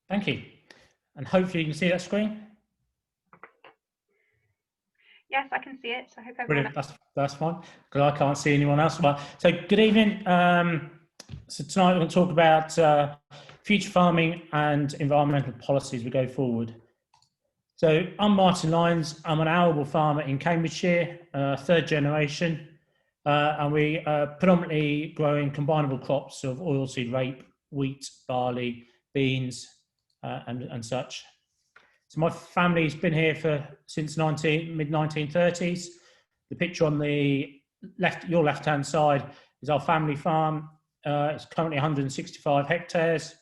Thank you. And hopefully you can see that screen. Yes, I can see it. So I hope everyone. Brilliant. That's fine, because I can't see anyone else. So good evening. So tonight we're going to talk about future farming and environmental policies as we go forward. So I'm Martin Lyons. I'm an arable farmer in Cambridgeshire, third generation, and we are predominantly growing combinable crops of oilseed rape, wheat, barley, beans, and such. So my family's been here since mid-1930s. The picture on the your left-hand side is our family farm. It's currently 165 hectares,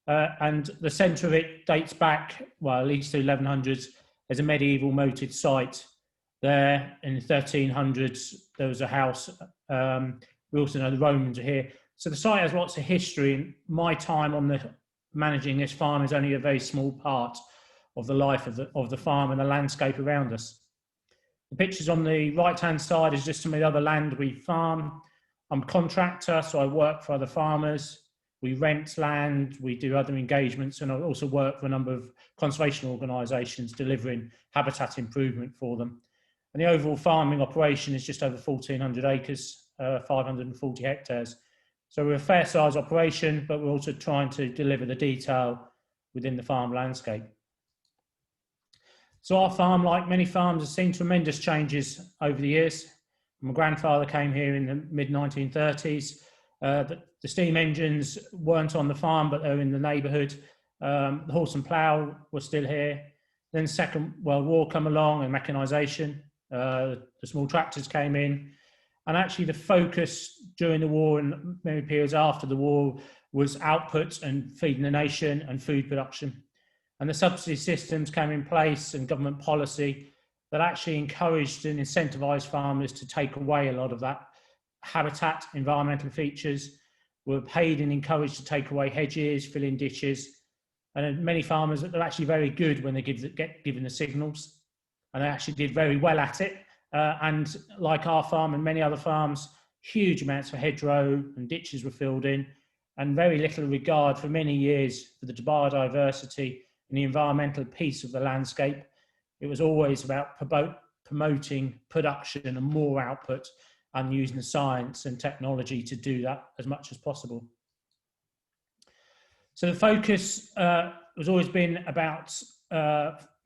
and the centre of it dates back, well, at least to the 1100s. There's a medieval moated site there. In the 1300s, there was a house. We also know the Romans are here. So the site has lots of history, and my time on managing this farm is only a very small part of the life of the farm and the landscape around us. The pictures on the right-hand side is just some of the other land we farm. I'm a contractor, so I work for other farmers. We rent land, we do other engagements, and I also work for a number of conservation organisations delivering habitat improvement for them. And the overall farming operation is just over 1,400 acres, 540 hectares. So we're a fair size operation, but we're also trying to deliver the detail within the farm landscape. So our farm, like many farms, has seen tremendous changes over the years. My grandfather came here in the mid-1930s. The steam engines weren't on the farm, but they were in the neighbourhood. The horse and plough were still here. Then the Second World War came along and mechanisation. The small tractors came in. And actually the focus during the war and many periods after the war was output and feeding the nation and food production. And the subsidy systems came in place and government policy that actually encouraged and incentivised farmers to take away a lot of that habitat, environmental features. Were paid and encouraged to take away hedges, fill in ditches. And many farmers are actually very good when they get given the signals. And they actually did very well at it. And like our farm and many other farms, huge amounts of hedgerow and ditches were filled in, and very little regard for many years for the biodiversity and the environmental piece of the landscape. It was always about promoting production and more output, and using the science and technology to do that as much as possible. So the focus has always been about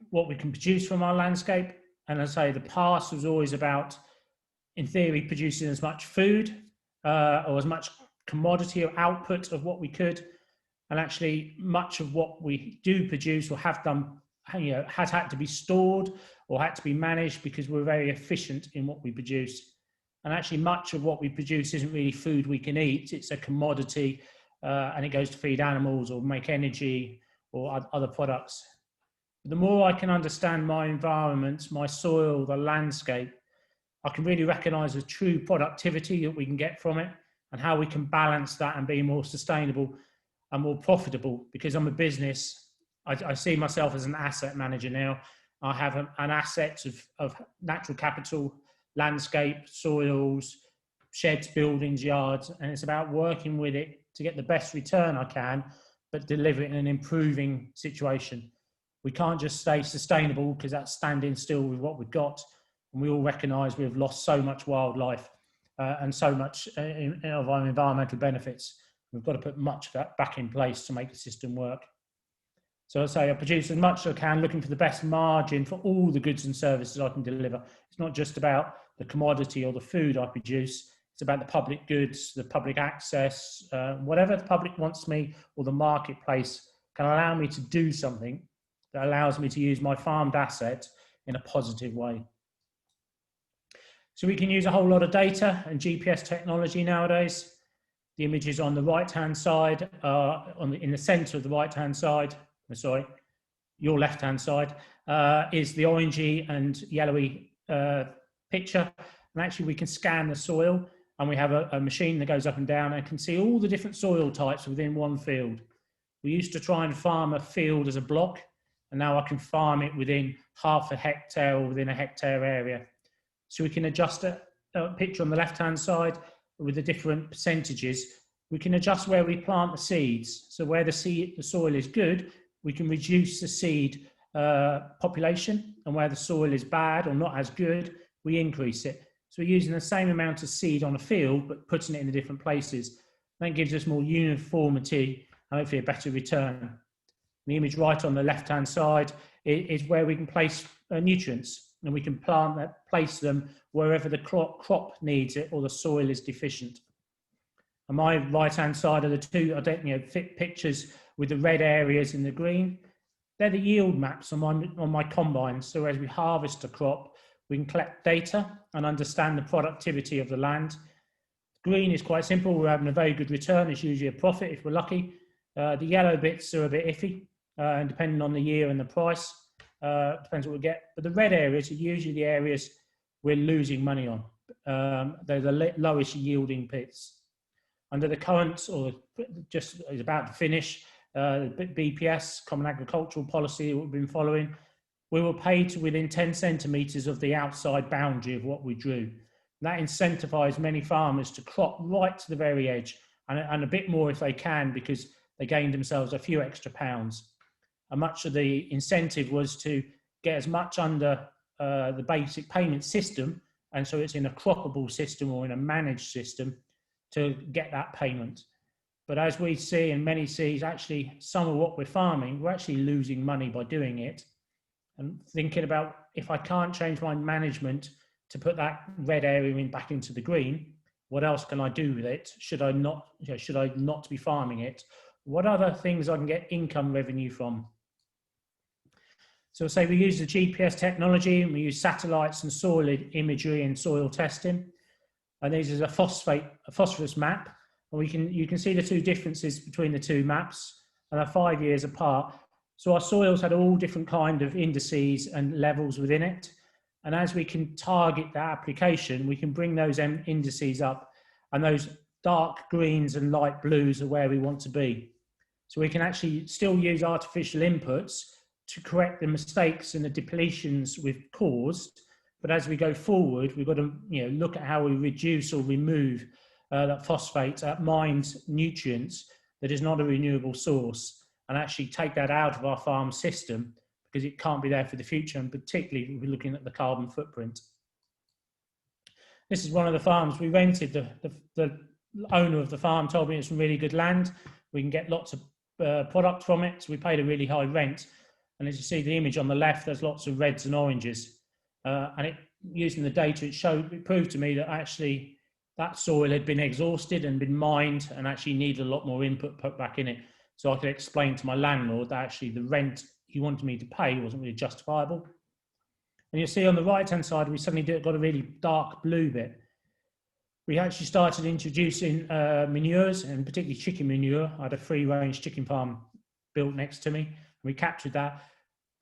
what we can produce from our landscape. And as I say, the past was always about, in theory, producing as much food or as much commodity or output of what we could. And actually, much of what we do produce or have done, has had to be stored or had to be managed because we're very efficient in what we produce. And actually, much of what we produce isn't really food we can eat. It's a commodity, and it goes to feed animals or make energy or other products. The more I can understand my environment, my soil, the landscape, I can really recognise the true productivity that we can get from it and how we can balance that and be more sustainable and more profitable. Because I'm a business, I see myself as an asset manager now. I have an asset of natural capital, landscape, soils, sheds, buildings, yards, and it's about working with it to get the best return I can, but deliver it in an improving situation. We can't just stay sustainable because that's standing still with what we've got. And we all recognise we've lost so much wildlife and so much of our environmental benefits. We've got to put much of that back in place to make the system work. So I say I produce as much as I can, looking for the best margin for all the goods and services I can deliver. It's not just about the commodity or the food I produce. It's about the public goods, the public access, whatever the public wants me or the marketplace can allow me to do something that allows me to use my farmed asset in a positive way. So we can use a whole lot of data and GPS technology nowadays. The images on the right-hand side, in the centre of the right-hand side, sorry, your left-hand side, is the orangey and yellowy picture. And actually we can scan the soil, and we have a machine that goes up and down and can see all the different soil types within one field. We used to try and farm a field as a block, and now I can farm it within half a hectare or within a hectare area. So we can adjust a picture on the left-hand side with the different percentages. We can adjust where we plant the seeds. So where the soil is good, we can reduce the seed population, and where the soil is bad or not as good, we increase it. So we're using the same amount of seed on a field, but putting it in the different places. That gives us more uniformity and hopefully a better return. The image right on the left-hand side is where we can place nutrients, and we can place them wherever the crop needs it or the soil is deficient. On my right-hand side are the two fit pictures with the red areas in the green. They're the yield maps on my combine. So as we harvest a crop, we can collect data and understand the productivity of the land. Green is quite simple. We're having a very good return. It's usually a profit if we're lucky. The yellow bits are a bit iffy, and depending on the year and the price, depends what we get. But the red areas are usually the areas we're losing money on. They're the lowest yielding bits. Under the current, or just is about to finish, BPS, Common Agricultural Policy that we've been following, we were paid to within 10 centimetres of the outside boundary of what we drew. That incentivised many farmers to crop right to the very edge, and a bit more if they can, because they gained themselves a few extra pounds. And much of the incentive was to get as much under the basic payment system, and so it's in a croppable system or in a managed system to get that payment. But as we see, and many see, actually some of what we're farming, we're actually losing money by doing it. And thinking about, if I can't change my management to put that red area back into the green, what else can I do with it? Should I not be farming it? What other things I can get income revenue from? So say we use the GPS technology, and we use satellites and soil imagery and soil testing. And this is a phosphorus map. And you can see the two differences between the two maps, and they're 5 years apart. So our soils had all different kind of indices and levels within it. And as we can target that application, we can bring those indices up, and those dark greens and light blues are where we want to be. So we can actually still use artificial inputs to correct the mistakes and the depletions we've caused. But as we go forward, we've got to look at how we reduce or remove that phosphate, that mined nutrients that is not a renewable source, and actually take that out of our farm system, because it can't be there for the future, and particularly we're looking at the carbon footprint. This is one of the farms we rented. The owner of the farm told me it's some really good land. We can get lots of product from it, so we paid a really high rent. And as you see the image on the left, there's lots of reds and oranges. And using the data, it proved to me that actually that soil had been exhausted and been mined, and actually needed a lot more input put back in it. So I could explain to my landlord that actually the rent he wanted me to pay wasn't really justifiable. And you'll see on the right-hand side, we suddenly got a really dark blue bit. We actually started introducing manures, and particularly chicken manure. I had a free-range chicken farm built next to me, and we captured that.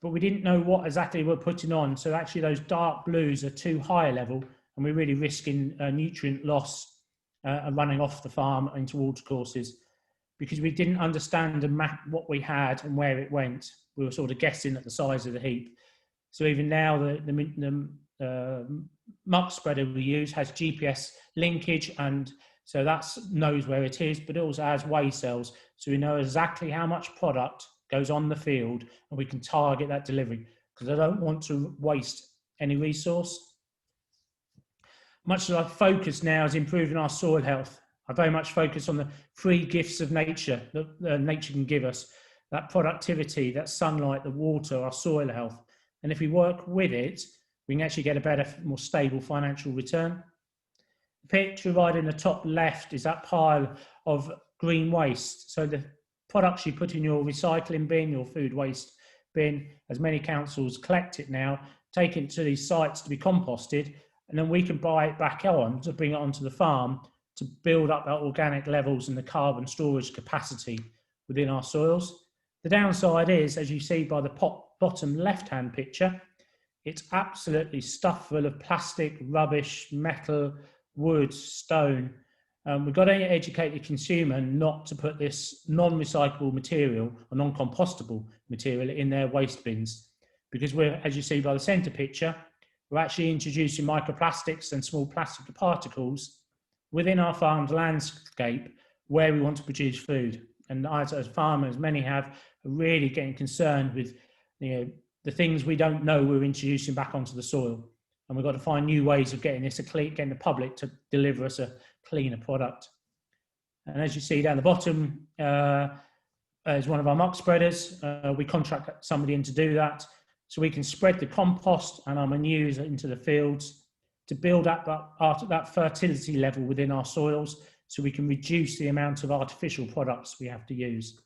But we didn't know what exactly we're putting on. So actually those dark blues are too high a level, and we're really risking nutrient loss and running off the farm into watercourses, because we didn't understand and map what we had and where it went. We were sort of guessing at the size of the heap. So even now the muck spreader we use has GPS linkage, and so that knows where it is, but it also has weigh cells. So we know exactly how much product goes on the field, and we can target that delivery, because I don't want to waste any resource. Much of our focus now is improving our soil health. I very much focus on the free gifts of nature that nature can give us, that productivity, that sunlight, the water, our soil health. And if we work with it, we can actually get a better, more stable financial return. The picture right in the top left is that pile of green waste. So the products you put in your recycling bin, your food waste bin, as many councils collect it now, take it to these sites to be composted, and then we can buy it back on to bring it onto the farm to build up our organic levels and the carbon storage capacity within our soils. The downside is, as you see by the bottom left-hand picture, it's absolutely stuffed full of plastic, rubbish, metal, wood, stone. We've got to educate the consumer not to put this non-recyclable material or non-compostable material in their waste bins, because we're, as you see by the centre picture, we're actually introducing microplastics and small plastic particles within our farm's landscape where we want to produce food. And as farmers, many have, are really getting concerned with the things we don't know we're introducing back onto the soil. And we've got to find new ways of getting getting the public to deliver us a cleaner product. And as you see down the bottom is one of our muck spreaders. We contract somebody in to do that, so we can spread the compost and our manures into the fields to build up that fertility level within our soils, so we can reduce the amount of artificial products we have to use.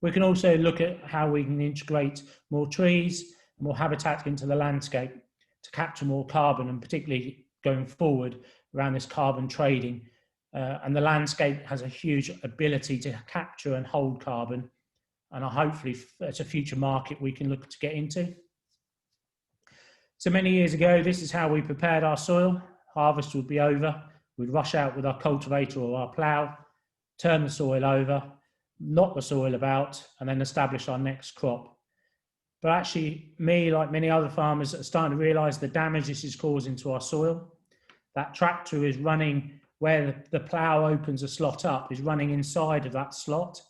We can also look at how we can integrate more trees, more habitat into the landscape to capture more carbon, and particularly going forward around this carbon trading. And the landscape has a huge ability to capture and hold carbon, and hopefully it's a future market we can look to get into. So many years ago, this is how we prepared our soil. Harvest would be over. We'd rush out with our cultivator or our plough, turn the soil over, knock the soil about, and then establish our next crop. But actually, me, like many other farmers, are starting to realise the damage this is causing to our soil. That tractor is running where the plough opens a slot up, is running inside of that slot.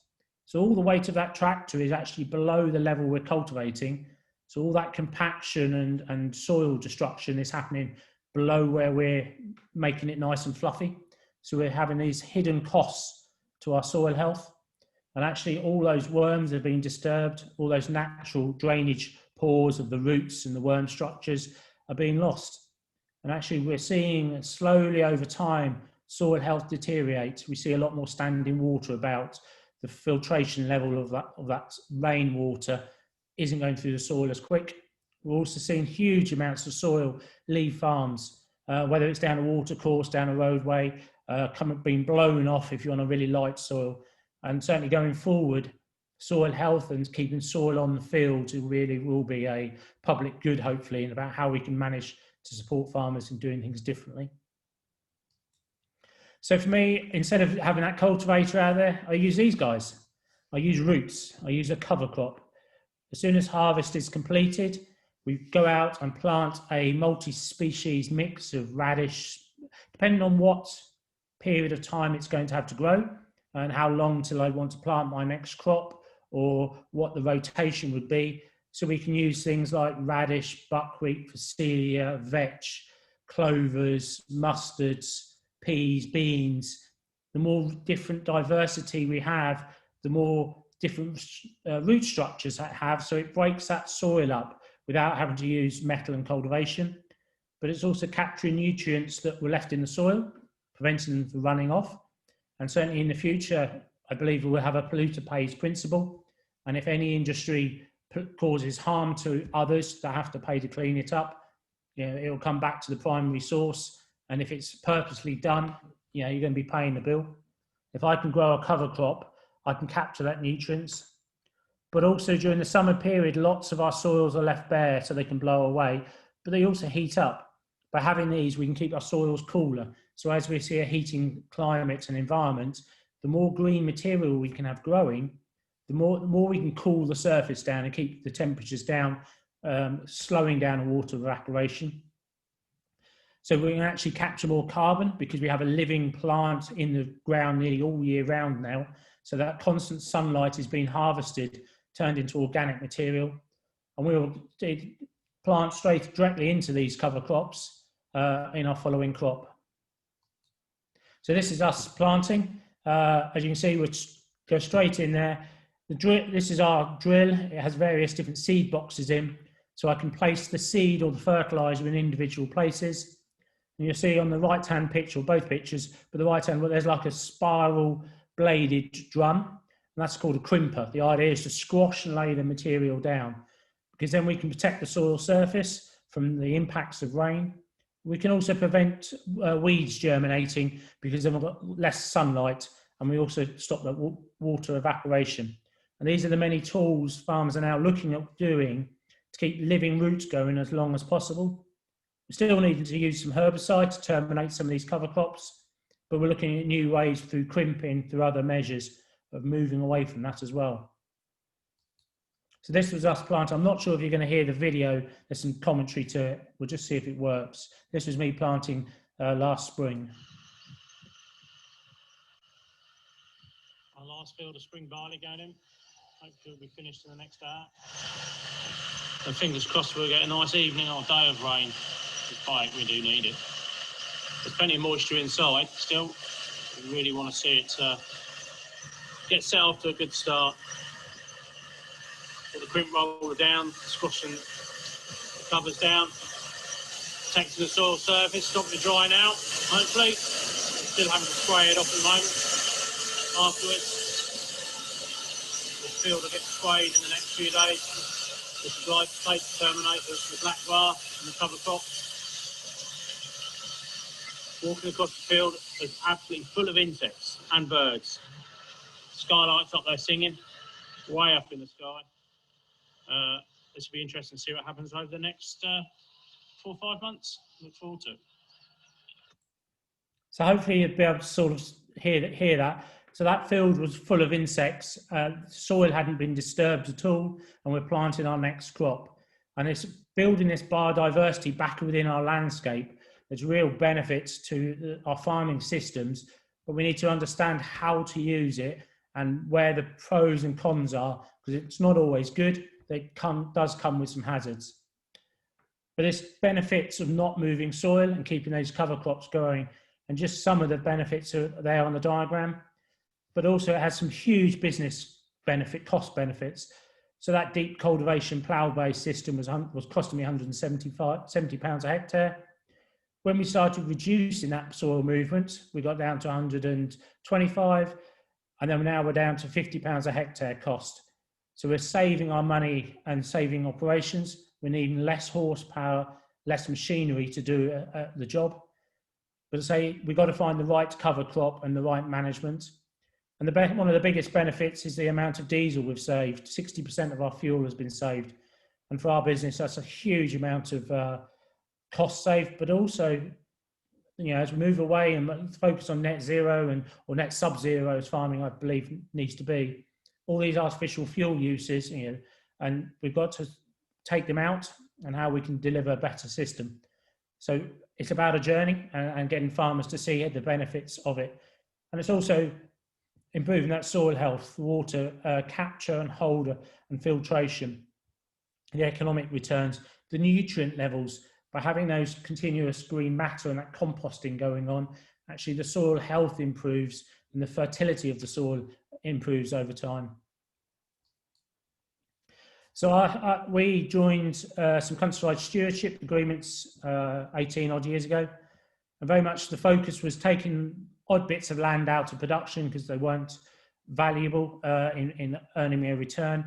So all the weight of that tractor is actually below the level we're cultivating. So all that compaction and soil destruction is happening below where we're making it nice and fluffy. So we're having these hidden costs to our soil health. And actually all those worms are being disturbed, all those natural drainage pores of the roots and the worm structures are being lost. And actually we're seeing slowly over time soil health deteriorate. We see a lot more standing water about. The filtration level of that rainwater isn't going through the soil as quick. We're also seeing huge amounts of soil leave farms, whether it's down a watercourse, down a roadway, being blown off if you're on a really light soil. And certainly going forward, soil health and keeping soil on the fields really will be a public good, hopefully, and about how we can manage to support farmers in doing things differently. So for me, instead of having that cultivator out there, I use these guys. I use roots. I use a cover crop. As soon as harvest is completed, we go out and plant a multi-species mix of radish, depending on what period of time it's going to have to grow and how long till I want to plant my next crop, or what the rotation would be. So we can use things like radish, buckwheat, phacelia, vetch, clovers, mustards, peas, beans. The more different diversity we have, the more different root structures that have, so it breaks that soil up without having to use metal and cultivation. But it's also capturing nutrients that were left in the soil, preventing them from running off. And certainly in the future, I believe we'll have a polluter pays principle. And if any industry causes harm to others that have to pay to clean it up, it'll come back to the primary source. And if it's purposely done, you're going to be paying the bill. If I can grow a cover crop, I can capture that nutrients. But also during the summer period, lots of our soils are left bare so they can blow away, but they also heat up. By having these, we can keep our soils cooler. So as we see a heating climate and environment, the more green material we can have growing, the more we can cool the surface down and keep the temperatures down, slowing down water evaporation. So we can actually capture more carbon because we have a living plant in the ground nearly all year round now. So that constant sunlight is being harvested, turned into organic material. And we will plant directly into these cover crops in our following crop. So this is us planting. As you can see, we'll go straight in there. This is our drill. It has various different seed boxes in. So I can place the seed or the fertilizer in individual places. And you'll see on the right-hand picture, or both pictures, but the right-hand, well, there's like a spiral bladed drum, and that's called a crimper. The idea is to squash and lay the material down, because then we can protect the soil surface from the impacts of rain. We can also prevent weeds germinating because then we've got less sunlight, and we also stop the water evaporation. And these are the many tools farmers are now looking at doing to keep living roots going as long as possible. We still need to use some herbicide to terminate some of these cover crops, but we're looking at new ways through crimping, through other measures of moving away from that as well. So this was us planting. I'm not sure if you're going to hear the video. There's some commentary to it. We'll just see if it works. This was me planting last spring. our last field of spring barley going in. Hopefully it'll be finished in the next hour. And fingers crossed we'll get a nice evening or day of rain. Despite we do need it. There's plenty of moisture inside still. We really want to see it get set off to a good start. Put the crimp roller down, squashing the covers down, protecting the soil surface, stopping it drying out, hopefully. Still having to spray it off at the moment. Afterwards, this field will get sprayed in the next few days. This is glyphosate terminators, the black grass and the cover crop. Walking across the field is absolutely full of insects and birds. Skylights up there singing, way up in the sky. This will be interesting to see what happens over the next 4 or 5 months. Look forward to it. So hopefully you'll be able to sort of hear that. So that field was full of insects. Soil hadn't been disturbed at all, and we're planting our next crop. And it's building this biodiversity back within our landscape. There's real benefits to our farming systems, but we need to understand how to use it and where the pros and cons are, because it's not always good. It does come with some hazards. But there's benefits of not moving soil and keeping those cover crops going, and just some of the benefits are there on the diagram. But also it has some huge business cost benefits. So that deep cultivation plough-based system was costing me £170 a hectare. When we started reducing that soil movement, we got down to 125, and then now we're down to £50 a hectare cost. So we're saving our money and saving operations. We're needing less horsepower, less machinery to do the job. But say we've got to find the right cover crop and the right management. And one of the biggest benefits is the amount of diesel we've saved. 60% of our fuel has been saved. And for our business, that's a huge amount of cost saved, but also, as we move away and focus on net zero or net sub-zero as farming, I believe, needs to be, all these artificial fuel uses, and we've got to take them out and how we can deliver a better system. So it's about a journey and getting farmers to see the benefits of it. And it's also improving that soil health, water capture and hold and filtration, the economic returns, the nutrient levels. By having those continuous green matter and that composting going on, actually the soil health improves and the fertility of the soil improves over time. So we joined some countryside stewardship agreements 18 odd years ago. And very much the focus was taking odd bits of land out of production because they weren't valuable in earning me a return.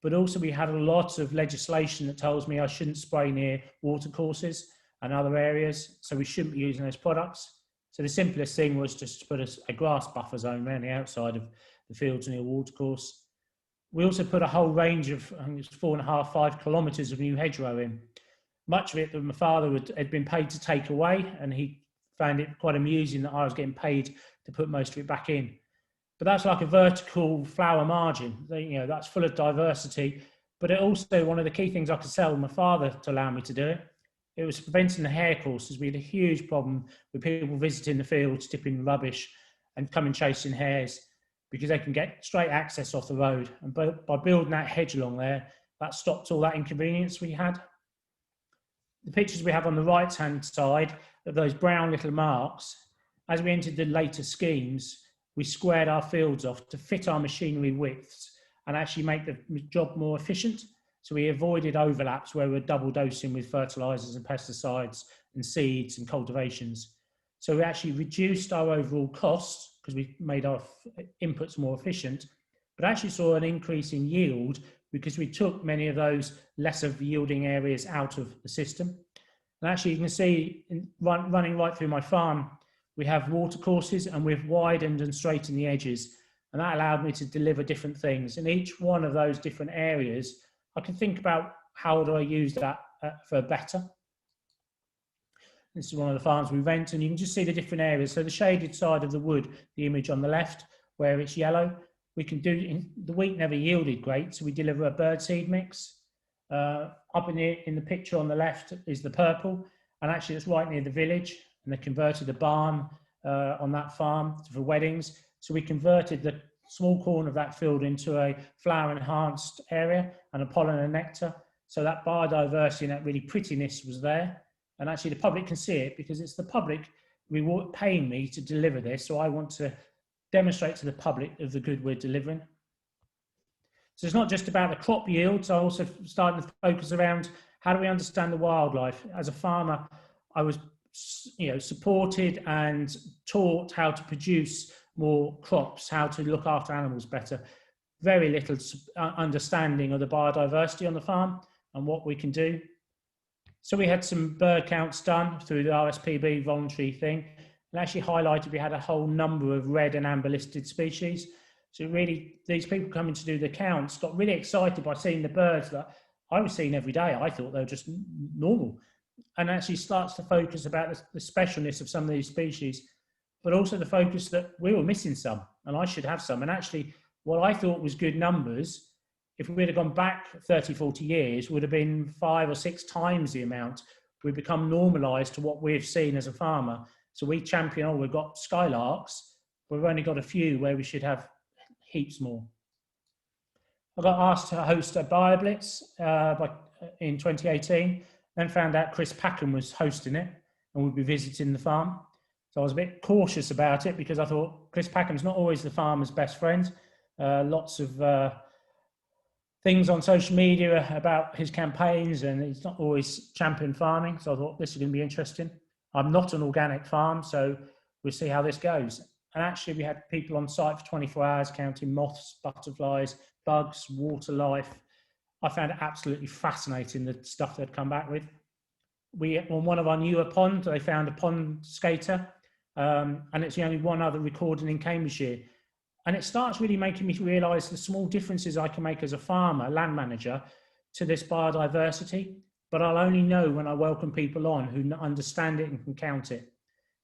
But also we had a lot of legislation that tells me I shouldn't spray near watercourses and other areas, so we shouldn't be using those products. So the simplest thing was just to put a grass buffer zone around the outside of the fields near a watercourse. We also put a whole range of, I think it was 4.5, 5 kilometres of new hedgerow in. Much of it that my father had been paid to take away, and he found it quite amusing that I was getting paid to put most of it back in. But that's like a vertical flower margin. That's full of diversity. But it also, one of the key things I could sell my father to allow me to do it, it was preventing the hare courses. We had a huge problem with people visiting the fields, tipping rubbish and coming chasing hares, because they can get straight access off the road. And by building that hedge along there, that stopped all that inconvenience we had. The pictures we have on the right-hand side of those brown little marks, as we entered the later schemes, we squared our fields off to fit our machinery widths and actually make the job more efficient. So we avoided overlaps where we're double dosing with fertilizers and pesticides and seeds and cultivations. So we actually reduced our overall costs because we made our inputs more efficient, but actually saw an increase in yield because we took many of those lesser yielding areas out of the system. And actually you can see running right through my farm, we have watercourses and we've widened and straightened the edges. And that allowed me to deliver different things. In each one of those different areas, I can think about how do I use that for better. This is one of the farms we rent, and you can just see the different areas. So the shaded side of the wood, the image on the left, where it's yellow, we can do, the wheat never yielded great, so we deliver a birdseed mix. Up in the picture on the left is the purple, and actually it's right near the village, and they converted a barn on that farm for weddings. So we converted the small corner of that field into a flower enhanced area and a pollen and nectar. So that biodiversity and that really prettiness was there. And actually the public can see it because it's the public paying me to deliver this. So I want to demonstrate to the public of the good we're delivering. So it's not just about the crop yields. I also started to focus around how do we understand the wildlife. As a farmer, I was supported and taught how to produce more crops, how to look after animals better. Very little understanding of the biodiversity on the farm and what we can do. So we had some bird counts done through the RSPB voluntary thing, and actually highlighted we had a whole number of red and amber listed species. So really, these people coming to do the counts got really excited by seeing the birds that I was seeing every day. I thought they were just normal. And actually starts to focus about the specialness of some of these species, but also the focus that we were missing some, and I should have some. And actually, what I thought was good numbers, if we'd have gone back 30, 40 years, would have been 5 or 6 times the amount. We've become normalised to what we've seen as a farmer. So we champion, we've got skylarks, but we've only got a few where we should have heaps more. I got asked to host a BioBlitz in 2018, then found out Chris Packham was hosting it and would be visiting the farm. So I was a bit cautious about it because I thought Chris Packham's not always the farmer's best friend. Lots of things on social media about his campaigns, and he's not always champion farming. So I thought this is going to be interesting. I'm not an organic farm, so we'll see how this goes. And actually we had people on site for 24 hours counting moths, butterflies, bugs, water life. I found it absolutely fascinating, the stuff they'd come back with. On one of our newer ponds, they found a pond skater, and it's the only one other recorded in Cambridgeshire. And it starts really making me realise the small differences I can make as a farmer, land manager, to this biodiversity. But I'll only know when I welcome people on who understand it and can count it.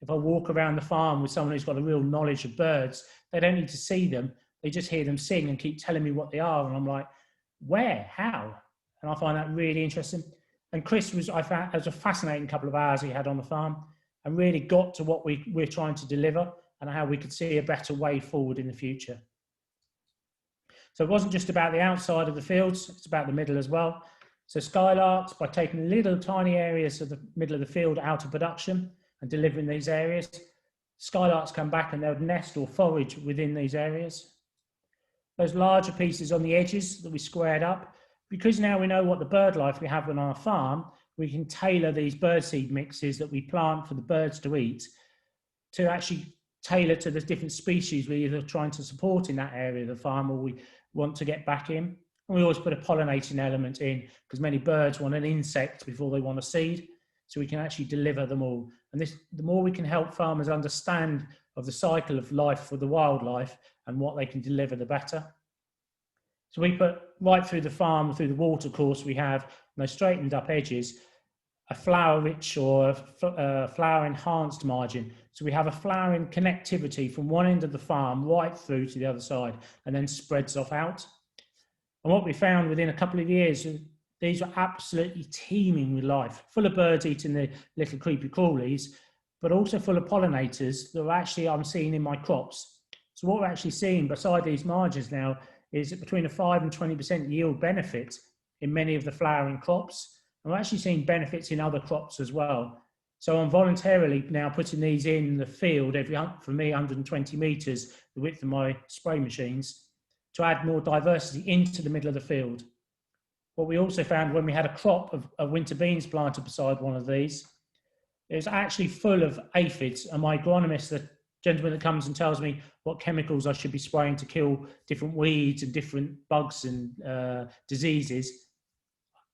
If I walk around the farm with someone who's got a real knowledge of birds, they don't need to see them. They just hear them sing and keep telling me what they are. And I'm like, where, how? And I find that really interesting. And Chris I found, it was a fascinating couple of hours he had on the farm and really got to what we're trying to deliver and how we could see a better way forward in the future. So it wasn't just about the outside of the fields, it's about the middle as well. So skylarks, by taking little tiny areas of the middle of the field out of production and delivering these areas, skylarks come back and they would nest or forage within these areas. Those larger pieces on the edges that we squared up, because now we know what the bird life we have on our farm, we can tailor these birdseed mixes that we plant for the birds to eat to actually tailor to the different species we're either trying to support in that area of the farm or we want to get back in. And we always put a pollinating element in because many birds want an insect before they want a seed, so we can actually deliver them all. And this, the more we can help farmers understand of the cycle of life for the wildlife and what they can deliver, the better. So we put right through the farm, through the water course we have, and those straightened up edges, a flower rich or a flower enhanced margin. So we have a flowering connectivity from one end of the farm right through to the other side and then spreads off out. And what we found within a couple of years, these were absolutely teeming with life, full of birds eating the little creepy crawlies, but also full of pollinators that I'm seeing in my crops. So what we're actually seeing beside these margins now is between a 5 and 20% yield benefit in many of the flowering crops. And we're actually seeing benefits in other crops as well. So I'm voluntarily now putting these in the field for me, 120 metres, the width of my spray machines, to add more diversity into the middle of the field. What we also found when we had a crop of winter beans planted beside one of these, it was actually full of aphids. And my agronomist, the gentleman that comes and tells me what chemicals I should be spraying to kill different weeds and different bugs and diseases,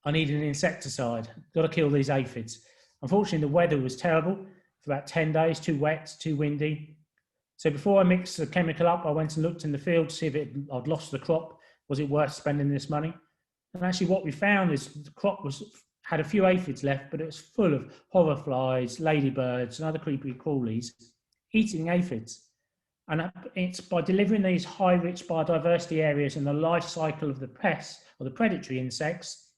I need an insecticide. Got to kill these aphids. Unfortunately, the weather was terrible for about 10 days, too wet, too windy. So before I mixed the chemical up, I went and looked in the field to see if I'd lost the crop. Was it worth spending this money? And actually what we found is the crop had a few aphids left, but it was full of hoverflies, ladybirds, and other creepy crawlies eating aphids. And it's by delivering these high rich biodiversity areas in the life cycle of the pests or the predatory insects,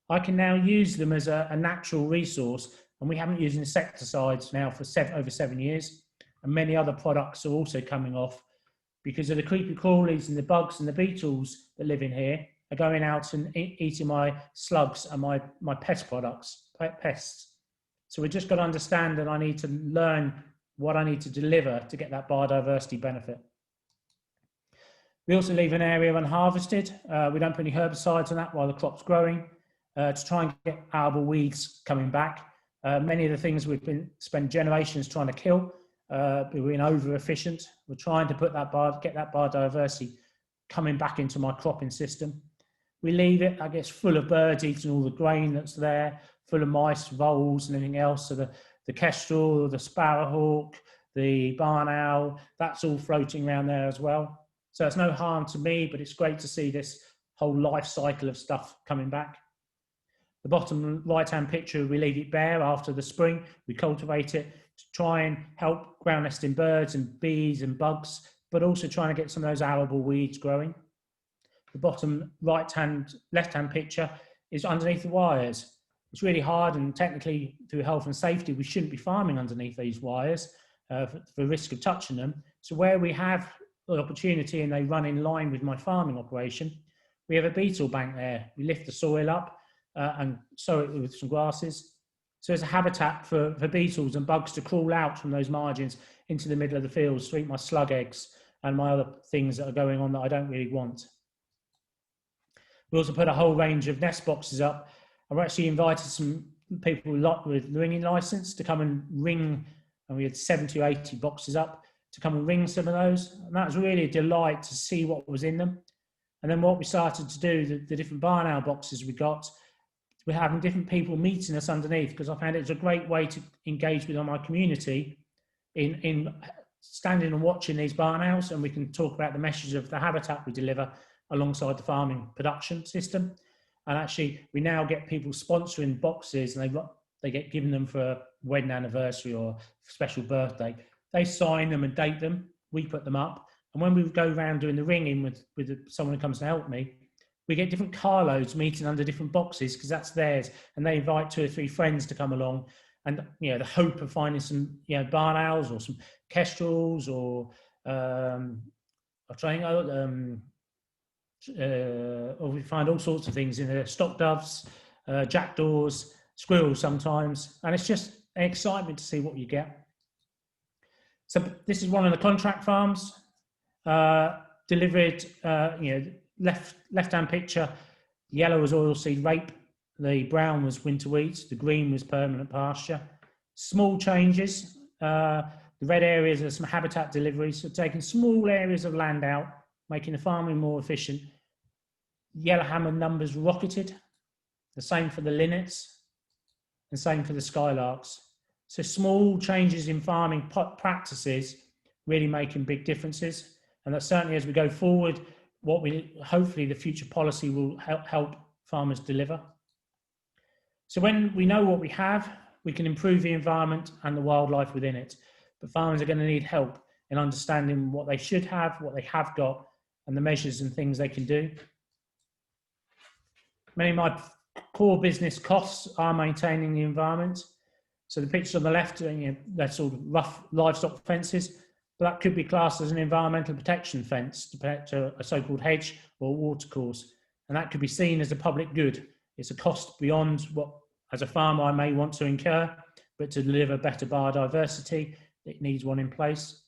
I can now use them as a natural resource. And we haven't used insecticides now for over 7 years. And many other products are also coming off because of the creepy crawlies and the bugs and the beetles that live in here are going out and eating my slugs and my pest products, pests. So we've just got to understand that I need to learn what I need to deliver to get that biodiversity benefit. We also leave an area unharvested. We don't put any herbicides on that while the crop's growing to try and get arable weeds coming back. Many of the things we've spent generations trying to kill, we've been over efficient. We're trying to put that get that biodiversity coming back into my cropping system. We leave it, I guess, full of birds eating all the grain that's there, full of mice, voles, and anything else. So the kestrel, the sparrowhawk, the barn owl, that's all floating around there as well. So it's no harm to me, but it's great to see this whole life cycle of stuff coming back. The bottom right-hand picture, we leave it bare after the spring. We cultivate it to try and help ground nesting birds and bees and bugs, but also trying to get some of those arable weeds growing. The bottom left-hand picture is underneath the wires. It's really hard, and technically through health and safety, we shouldn't be farming underneath these wires for risk of touching them. So where we have the opportunity and they run in line with my farming operation, we have a beetle bank there. We lift the soil up and sow it with some grasses. So it's a habitat for beetles and bugs to crawl out from those margins into the middle of the fields to eat my slug eggs and my other things that are going on that I don't really want. We also put a whole range of nest boxes up. I've actually invited some people with ringing license to come and ring, and we had 70 or 80 boxes up to come and ring some of those. And that was really a delight to see what was in them. And then what we started to do, the different barn owl boxes we got, we're having different people meeting us underneath, because I found it was a great way to engage with my community in standing and watching these barn owls, and we can talk about the message of the habitat we deliver alongside the farming production system. And actually, we now get people sponsoring boxes, and they get given them for a wedding anniversary or special birthday. They sign them and date them. We put them up. And when we go around doing the ringing with someone who comes to help me, we get different carloads meeting under different boxes because that's theirs. And they invite 2 or 3 friends to come along. And, you know, the hope of finding some, you know, barn owls or some kestrels or or we find all sorts of things in there, stock doves, jackdaws, squirrels sometimes. And it's just an excitement to see what you get. So this is one of the contract farms, delivered, left-hand picture, yellow was oilseed rape, the brown was winter wheat, the green was permanent pasture. Small changes, the red areas are some habitat deliveries, so taking small areas of land out, making the farming more efficient. Yellowhammer numbers rocketed, the same for the linnets, and same for the skylarks. So small changes in farming practices really making big differences. And that certainly as we go forward, hopefully the future policy will help farmers deliver. So when we know what we have, we can improve the environment and the wildlife within it. But farmers are going to need help in understanding what they should have, what they have got, and the measures and things they can do. Many of my core business costs are maintaining the environment. So the picture on the left, they're sort of rough livestock fences, but that could be classed as an environmental protection fence to protect a so-called hedge or watercourse. And that could be seen as a public good. It's a cost beyond what, as a farmer, I may want to incur, but to deliver better biodiversity, it needs one in place.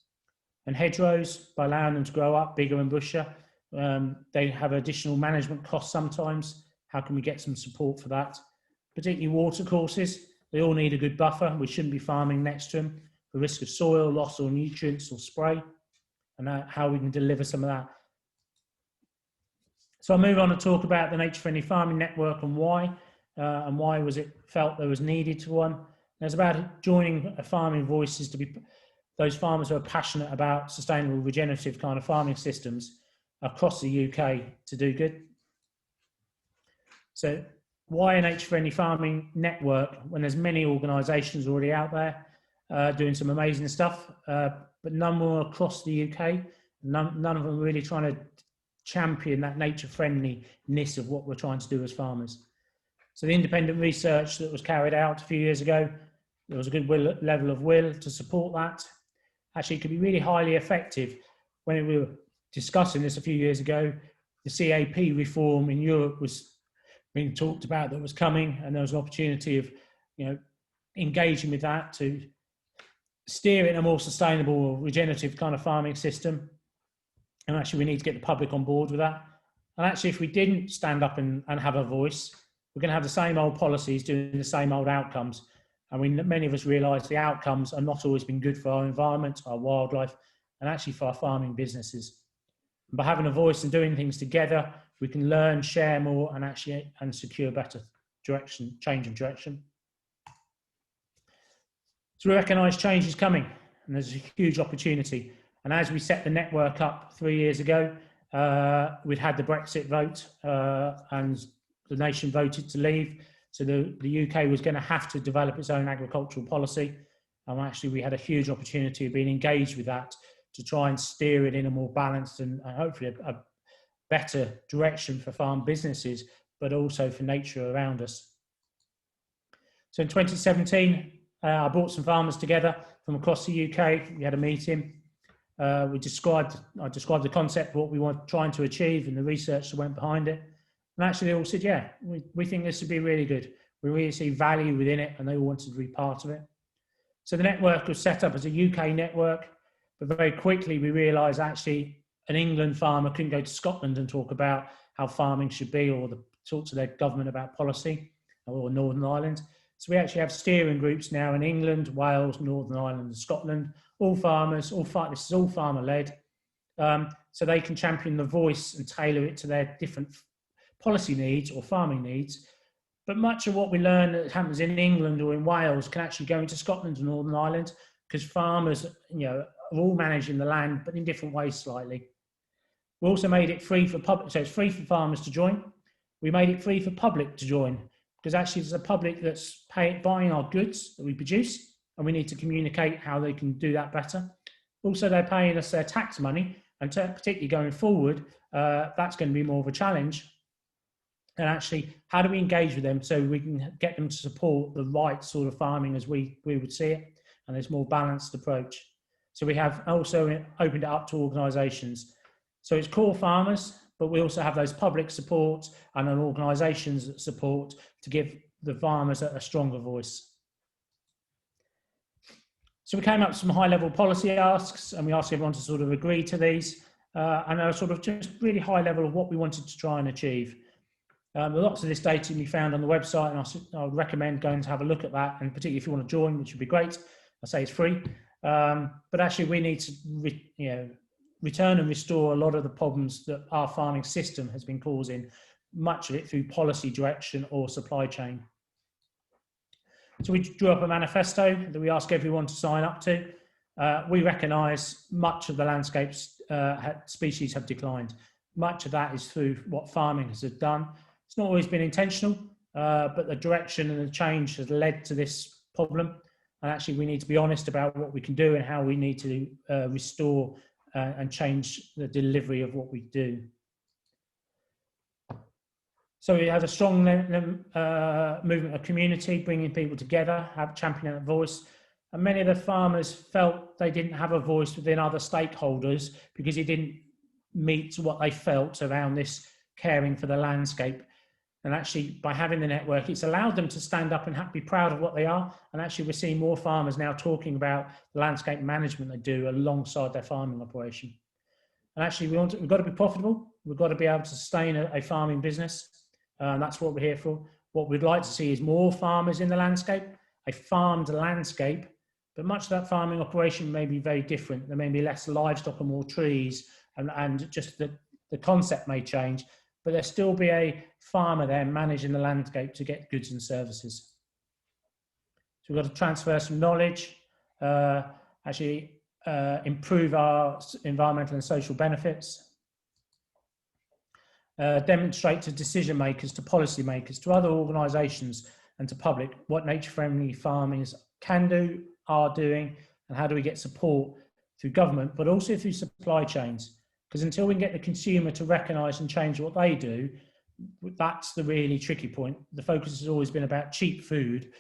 And hedgerows, by allowing them to grow up bigger and bushier, they have additional management costs sometimes. How can we get some support for that? Particularly watercourses, they all need a good buffer. We shouldn't be farming next to them for risk of soil loss or nutrients or spray, and how we can deliver some of that. So I'll move on to talk about the nature-friendly farming network and why was it felt there was needed to one. And it's about joining farming voices to be those farmers who are passionate about sustainable regenerative kind of farming systems across the UK to do good. So why a nature-friendly farming network when there's many organisations already out there doing some amazing stuff, but none more across the UK. None of them really trying to champion that nature-friendliness of what we're trying to do as farmers. So the independent research that was carried out a few years ago, there was a good level of will to support that. Actually, it could be really highly effective when we were discussing this a few years ago, the CAP reform in Europe was being talked about that was coming, and there was an opportunity of, engaging with that to steer it in a more sustainable or regenerative kind of farming system. And actually, we need to get the public on board with that. And actually, if we didn't stand up and have a voice, we're going to have the same old policies doing the same old outcomes. And many of us realise the outcomes are not always been good for our environment, our wildlife, and actually for our farming businesses. And by having a voice and doing things together, we can learn, share more, and secure better direction, change of direction. So we recognise change is coming, and there's a huge opportunity. And as we set the network up 3 years ago, we'd had the Brexit vote, and the nation voted to leave. So the UK was going to have to develop its own agricultural policy. And actually, we had a huge opportunity of being engaged with that to try and steer it in a more balanced and hopefully a better direction for farm businesses, but also for nature around us. So in 2017, I brought some farmers together from across the UK. We had a meeting. I described the concept, what we were trying to achieve, and the research that went behind it. And actually, they all said, yeah, we think this would be really good. We really see value within it, and they all wanted to be part of it. So the network was set up as a UK network, but very quickly we realised actually an England farmer couldn't go to Scotland and talk about how farming should be, or talk to their government about policy, or Northern Ireland. So we actually have steering groups now in England, Wales, Northern Ireland and Scotland, all farmers, this is all farmer-led, so they can champion the voice and tailor it to their different policy needs or farming needs. But much of what we learn that happens in England or in Wales can actually go into Scotland and Northern Ireland, because farmers, are all managing the land, but in different ways slightly. We also made it free for public, so it's free for farmers to join. We made it free for public to join, because actually there's a public that's buying our goods that we produce, and we need to communicate how they can do that better. Also, they're paying us their tax money, and particularly going forward, that's going to be more of a challenge. And actually, how do we engage with them so we can get them to support the right sort of farming as we would see it, and this more balanced approach. So we have also opened it up to organisations. So it's core farmers, but we also have those public support and organisations that support to give the farmers a stronger voice. So we came up with some high-level policy asks, and we asked everyone to sort of agree to these, and are sort of just really high level of what we wanted to try and achieve. Lots of this data can be found on the website, and I would recommend going to have a look at that, and particularly if you want to join, which would be great. I say it's free, but actually we need to return and restore a lot of the problems that our farming system has been causing, much of it through policy direction or supply chain. So we drew up a manifesto that we ask everyone to sign up to. We recognise much of the landscapes species have declined. Much of that is through what farming has done. It's not always been intentional, but the direction and the change has led to this problem. And actually we need to be honest about what we can do and how we need to restore and change the delivery of what we do. So we have a strong movement of community, bringing people together, championing that voice. And many of the farmers felt they didn't have a voice within other stakeholders because it didn't meet what they felt around this caring for the landscape. And actually, by having the network, it's allowed them to stand up and be proud of what they are. And actually, we're seeing more farmers now talking about the landscape management they do alongside their farming operation. And actually, we've got to be profitable. We've got to be able to sustain a farming business. And that's what we're here for. What we'd like to see is more farmers in the landscape, a farmed landscape, but much of that farming operation may be very different. There may be less livestock and more trees, and just the concept may change, but there'll still be a farmer there managing the landscape to get goods and services. So we've got to transfer some knowledge, improve our environmental and social benefits, demonstrate to decision makers, to policy makers, to other organisations and to public what nature-friendly farming can do, are doing, and how do we get support through government, but also through supply chains. Because until we can get the consumer to recognise and change what they do, that's the really tricky point. The focus has always been about cheap food,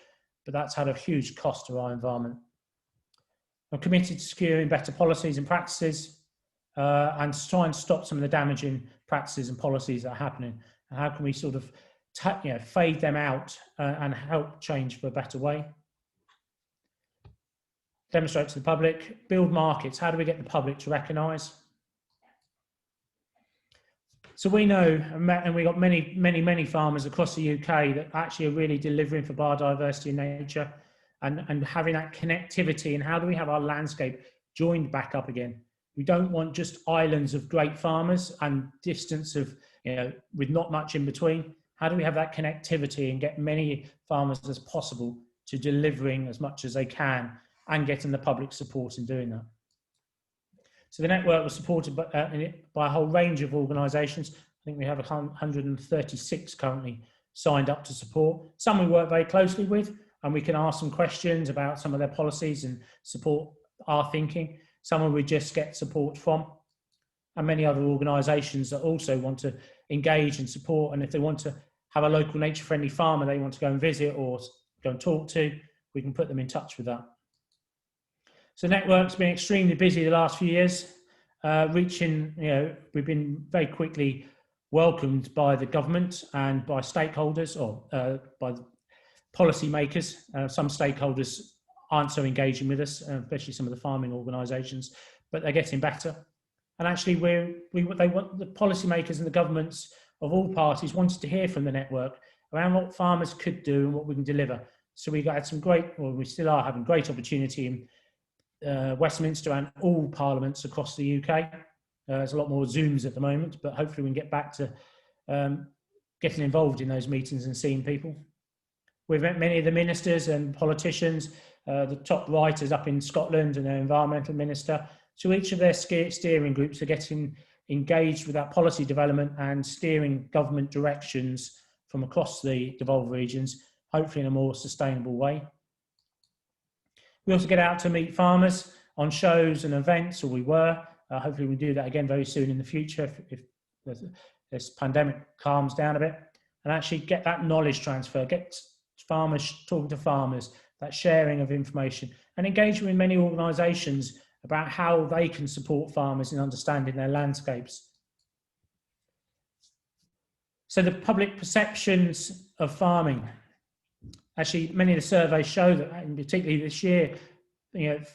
but that's had a huge cost to our environment. I'm committed to securing better policies and practices, and to try and stop some of the damaging practices and policies that are happening. And how can we sort of fade them out and help change for a better way? Demonstrate to the public, build markets. How do we get the public to recognise? So we know, and we've got many farmers across the UK that actually are really delivering for biodiversity and nature, and having that connectivity. And how do we have our landscape joined back up again? We don't want just islands of great farmers and distance of, with not much in between. How do we have that connectivity and get many farmers as possible to delivering as much as they can and getting the public support in doing that? So the network was supported by a whole range of organisations. I think we have 136 currently signed up to support. Some we work very closely with, and we can ask them questions about some of their policies and support our thinking. Some we just get support from, and many other organisations that also want to engage and support. And if they want to have a local nature-friendly farmer they want to go and visit or go and talk to, we can put them in touch with that. So the network's been extremely busy the last few years, reaching, we've been very quickly welcomed by the government and by stakeholders, or by the policy makers. Some stakeholders aren't so engaging with us, especially some of the farming organisations, but they're getting better. And actually, they want the policymakers and the governments of all parties wanted to hear from the network around what farmers could do and what we can deliver. So we had some we still are having great opportunity in Westminster and all parliaments across the UK. There's a lot more Zooms at the moment, but hopefully we can get back to getting involved in those meetings and seeing people. We've met many of the ministers and politicians, the top writers up in Scotland and their environmental minister. So each of their steering groups are getting engaged with that policy development and steering government directions from across the devolved regions, hopefully in a more sustainable way. We also get out to meet farmers on shows and events, or we were. Hopefully we'll do that again very soon in the future if this pandemic calms down a bit, and actually get that knowledge transfer, get farmers talking to farmers, that sharing of information, and engage with many organisations about how they can support farmers in understanding their landscapes. So the public perceptions of farming. Actually, many of the surveys show that, and particularly this year,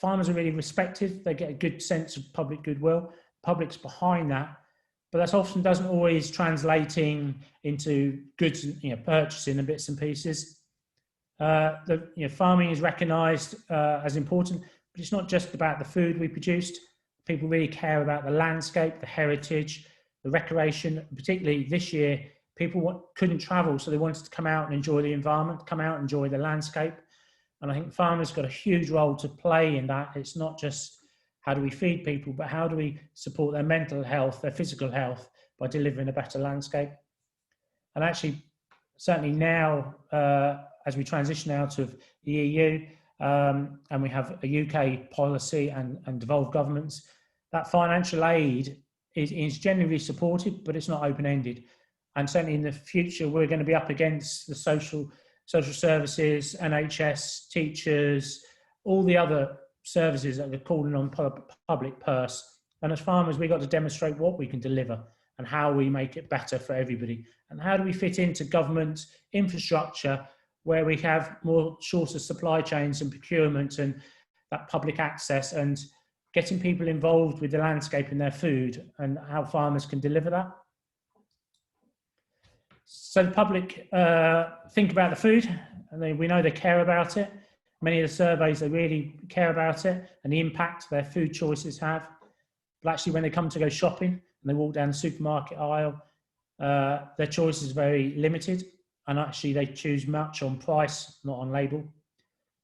farmers are really respected. They get a good sense of public goodwill. Public's behind that, but that often doesn't always translating into goods, purchasing and bits and pieces. Farming is recognised as important, but it's not just about the food we produced. People really care about the landscape, the heritage, the recreation. Particularly this year, people couldn't travel, so they wanted to come out and enjoy the environment, come out and enjoy the landscape. And I think farmers got a huge role to play in that. It's not just how do we feed people, but how do we support their mental health, their physical health by delivering a better landscape. And actually, certainly now, as we transition out of the EU, and we have a UK policy and devolved governments, that financial aid is generally supported, but it's not open-ended. And certainly in the future, we're going to be up against the social services, NHS, teachers, all the other services that are calling on public purse. And as farmers, we've got to demonstrate what we can deliver and how we make it better for everybody. And how do we fit into government infrastructure where we have more shorter supply chains and procurement and that public access, and getting people involved with the landscape and their food, and how farmers can deliver that. So the public think about the food, and we know they care about it. Many of the surveys, they really care about it and the impact their food choices have. But actually, when they come to go shopping and they walk down the supermarket aisle, their choice is very limited, and actually they choose much on price, not on label.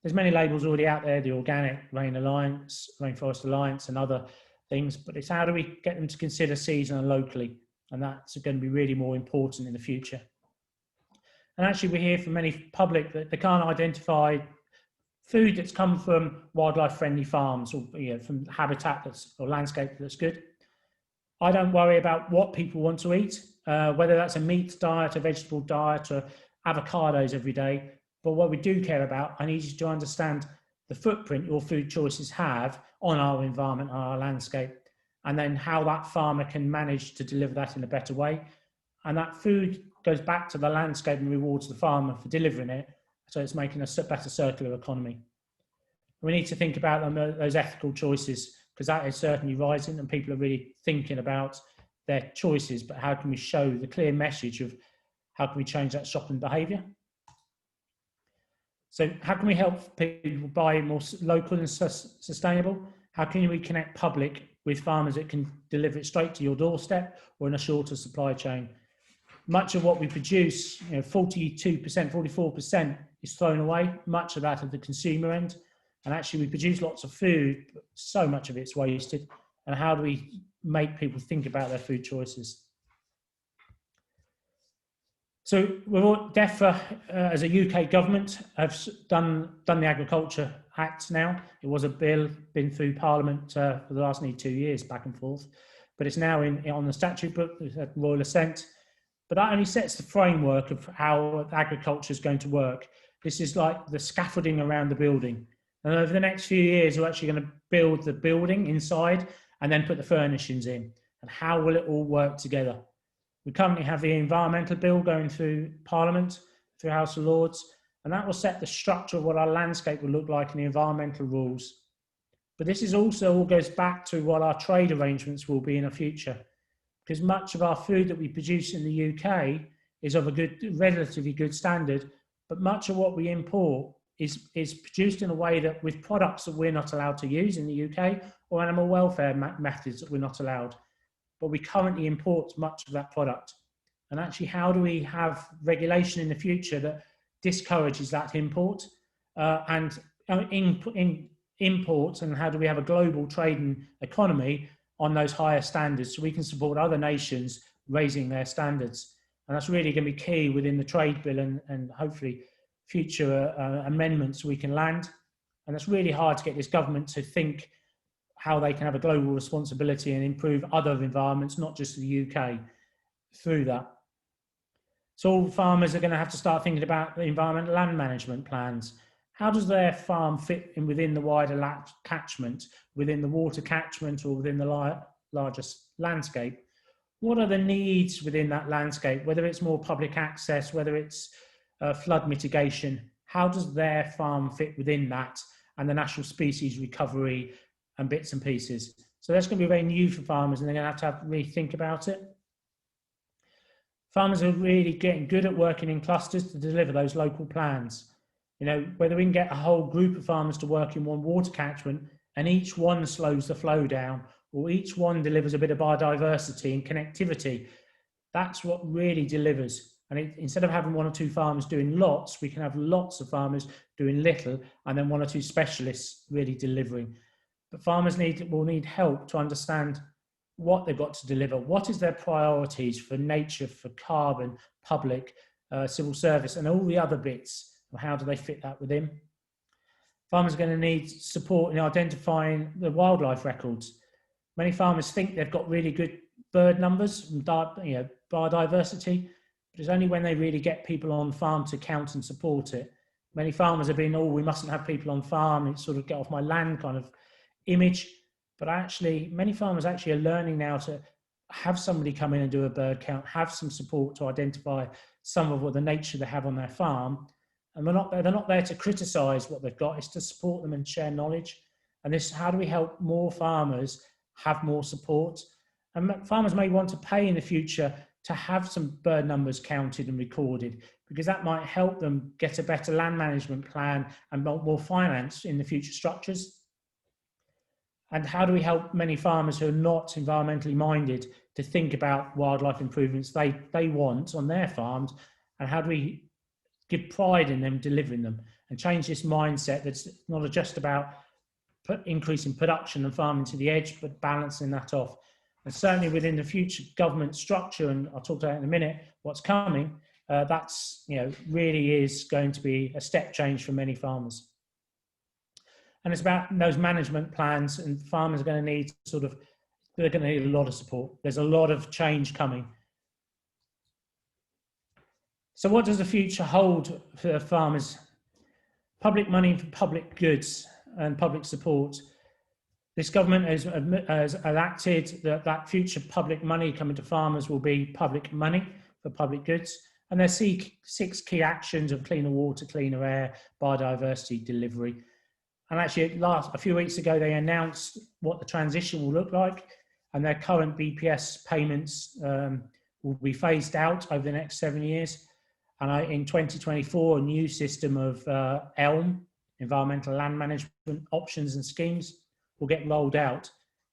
There's many labels already out there, the Organic, Rainforest Alliance and other things, but it's how do we get them to consider seasonal and locally, and that's going to be really more important in the future. And actually we hear from many public that they can't identify food that's come from wildlife-friendly farms, or from habitat or landscape that's good. I don't worry about what people want to eat, whether that's a meat diet, a vegetable diet, or avocados every day. But what we do care about, I need you to understand the footprint your food choices have on our environment, on our landscape. and then how that farmer can manage to deliver that in a better way. And that food goes back to the landscape and rewards the farmer for delivering it. So it's making a better circular economy. We need to think about those ethical choices, because that is certainly rising and people are really thinking about their choices, but how can we show the clear message of how can we change that shopping behaviour? So how can we help people buy more local and sustainable? How can we connect public with farmers that can deliver it straight to your doorstep or in a shorter supply chain? Much of what we produce, 42%, 44% is thrown away, much of that at the consumer end. And actually we produce lots of food, but so much of it's wasted. And how do we make people think about their food choices? So DEFRA, as a UK government, have done the Agriculture Act now. It was a bill, been through Parliament for the last 2 years, back and forth. But it's now on the statute book, it's had royal assent. But that only sets the framework of how agriculture is going to work. This is like the scaffolding around the building. And over the next few years, we're actually going to build the building inside and then put the furnishings in. And how will it all work together? We currently have the environmental bill going through Parliament, through House of Lords, and that will set the structure of what our landscape will look like in the environmental rules. But this is also all goes back to what our trade arrangements will be in the future, because much of our food that we produce in the UK is of a relatively good standard, but much of what we import is produced in a way that with products that we're not allowed to use in the UK, or animal welfare methods that we're not allowed. But we currently import much of that product. And actually, how do we have regulation in the future that discourages that import and imports, and how do we have a global trading economy on those higher standards so we can support other nations raising their standards? And that's really going to be key within the trade bill and hopefully future amendments we can land. And it's really hard to get this government to think how they can have a global responsibility and improve other environments, not just the UK, through that. So all farmers are going to have to start thinking about the environmental land management plans. How does their farm fit in within the wider catchment, within the water catchment or within the largest landscape? What are the needs within that landscape, whether it's more public access, whether it's flood mitigation? How does their farm fit within that and the national species recovery and bits and pieces? So that's going to be very new for farmers, and they're going to have to really think about it. Farmers are really getting good at working in clusters to deliver those local plans. Whether we can get a whole group of farmers to work in one water catchment and each one slows the flow down, or each one delivers a bit of biodiversity and connectivity, that's what really delivers. And instead of having one or two farmers doing lots, we can have lots of farmers doing little, and then one or two specialists really delivering. But farmers will need help to understand what they've got to deliver. What is their priorities for nature, for carbon, public, civil service, and all the other bits? And how do they fit that within? Farmers are going to need support in identifying the wildlife records. Many farmers think they've got really good bird numbers and biodiversity, but it's only when they really get people on farm to count and support it. Many farmers have been, we mustn't have people on farm, it's sort of get off my land kind of image. But actually, many farmers actually are learning now to have somebody come in and do a bird count, have some support to identify some of what the nature they have on their farm. And they're not there to criticise what they've got, it's to support them and share knowledge. And this, how do we help more farmers have more support? And farmers may want to pay in the future to have some bird numbers counted and recorded, because that might help them get a better land management plan and more finance in the future structures. And how do we help many farmers who are not environmentally minded to think about wildlife improvements they want on their farms? And how do we give pride in them delivering them and change this mindset that's not just about increasing production and farming to the edge, but balancing that off? And certainly within the future government structure, and I'll talk about it in a minute, what's coming, that's really is going to be a step change for many farmers. And it's about those management plans, and farmers are going to need they're going to need a lot of support. There's a lot of change coming. So what does the future hold for farmers? Public money for public goods and public support. This government has enacted that future public money coming to farmers will be public money for public goods. And there's 6 key actions of cleaner water, cleaner air, biodiversity delivery. And actually, a few weeks ago, they announced what the transition will look like, and their current BPS payments will be phased out over the next 7 years. And in 2024, a new system of ELM, environmental land management options and schemes, will get rolled out.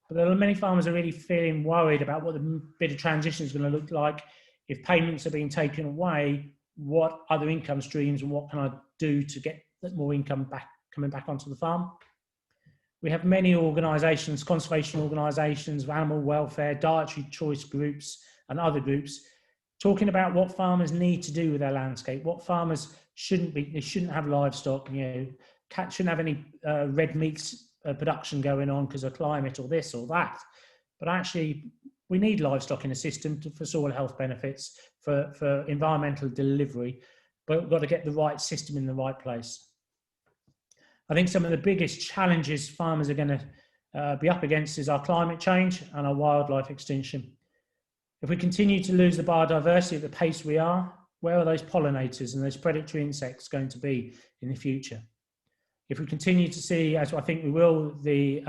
But there are many farmers are really feeling worried about what the bit of transition is going to look like. If payments are being taken away, what other income streams and what can I do to get more income coming back onto the farm? We have many organisations, conservation organisations, animal welfare, dietary choice groups and other groups talking about what farmers need to do with their landscape, what farmers they shouldn't have livestock, shouldn't have any red meat production going on because of climate or this or that. But actually, we need livestock in a system for soil health benefits, for environmental delivery, but we've got to get the right system in the right place. I think some of the biggest challenges farmers are going to be up against is our climate change and our wildlife extinction. If we continue to lose the biodiversity at the pace we are, where are those pollinators and those predatory insects going to be in the future? If we continue to see, as I think we will, the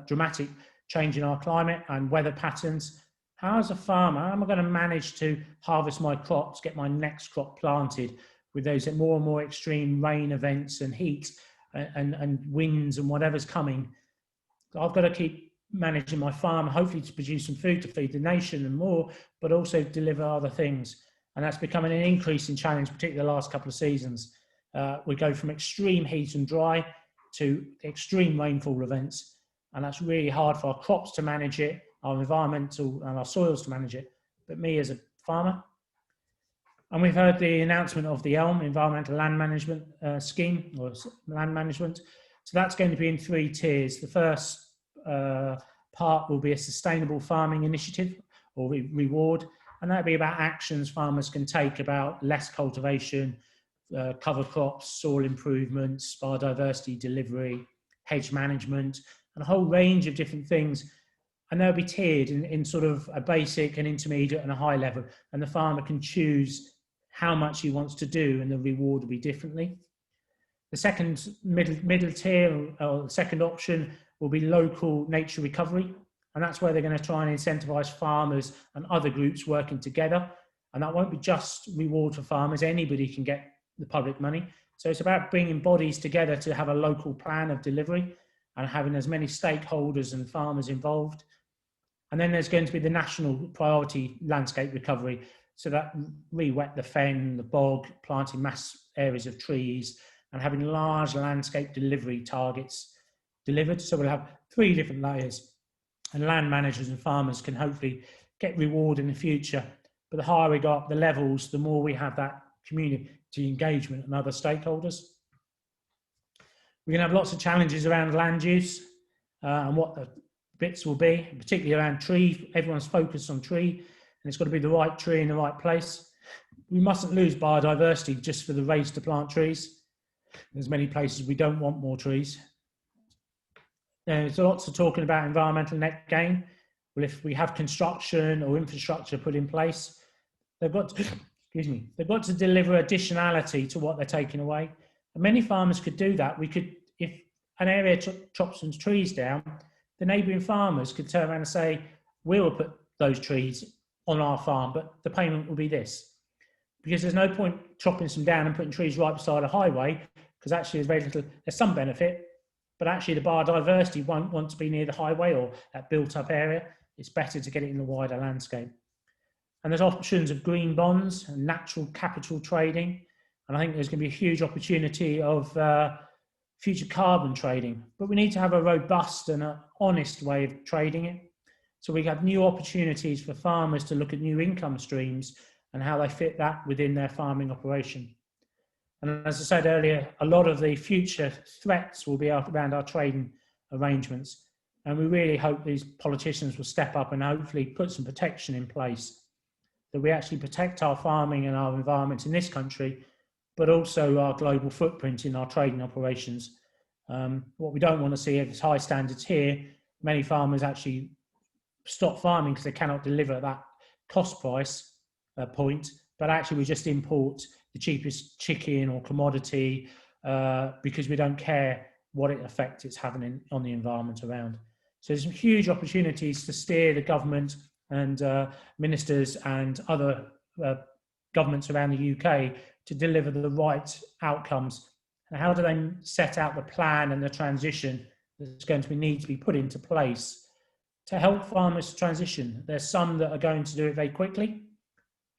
dramatic change in our climate and weather patterns, how as a farmer, how am I going to manage to harvest my crops, get my next crop planted with those more and more extreme rain events and heat and winds and whatever's coming? I've got to keep managing my farm, hopefully to produce some food to feed the nation and more, but also deliver other things. And that's becoming an increasing challenge, particularly the last couple of seasons. We go from extreme heat and dry to extreme rainfall events. And that's really hard for our crops to manage it, our environmental and our soils to manage it, but me as a farmer. And we've heard the announcement of the ELM, Environmental Land Management Scheme, or land management. So that's going to be in 3 tiers. The first part will be a sustainable farming initiative or reward, and that'll be about actions farmers can take about less cultivation, cover crops, soil improvements, biodiversity delivery, hedge management, and a whole range of different things. And they'll be tiered in sort of a basic, an intermediate and a high level, and the farmer can choose how much he wants to do and the reward will be differently. The second middle tier, or the second option, will be local nature recovery. And that's where they're going to try and incentivize farmers and other groups working together. And that won't be just reward for farmers. Anybody can get the public money. So it's about bringing bodies together to have a local plan of delivery and having as many stakeholders and farmers involved. And then there's going to be the national priority landscape recovery. So that re-wet the fen, the bog, planting mass areas of trees, and having large landscape delivery targets delivered. So we'll have 3 different layers, and land managers and farmers can hopefully get reward in the future. But the higher we go up the levels, the more we have that community engagement and other stakeholders. We're going to have lots of challenges around land use and what the bits will be, particularly around tree. Everyone's focused on tree, and it's got to be the right tree in the right place. We mustn't lose biodiversity just for the race to plant trees. There's many places we don't want more trees. There's lots of talking about environmental net gain. Well, if we have construction or infrastructure put in place, they've got to, they've got to deliver additionality to what they're taking away. And many farmers could do that. We could, if an area chops some trees down, the neighbouring farmers could turn around and say, we will put those trees on our farm, but the payment will be this. Because there's no point chopping some down and putting trees right beside a highway, because actually there's some benefit, but actually the biodiversity won't want to be near the highway or that built up area. It's better to get it in the wider landscape. And there's options of green bonds and natural capital trading. And I think there's going to be a huge opportunity of future carbon trading, but we need to have a robust and an honest way of trading it. So we have new opportunities for farmers to look at new income streams and how they fit that within their farming operation. And as I said earlier, a lot of the future threats will be around our trading arrangements. And we really hope these politicians will step up and hopefully put some protection in place, that we actually protect our farming and our environment in this country, but also our global footprint in our trading operations. What we don't want to see is high standards here, many farmers actually stop farming because they cannot deliver that cost price point, but actually we just import the cheapest chicken or commodity because we don't care what effect it's having on the environment around. So there's some huge opportunities to steer the government and ministers and other governments around the UK to deliver the right outcomes. And how do they set out the plan and the transition that's going to need to be put into place to help farmers transition? There's some that are going to do it very quickly,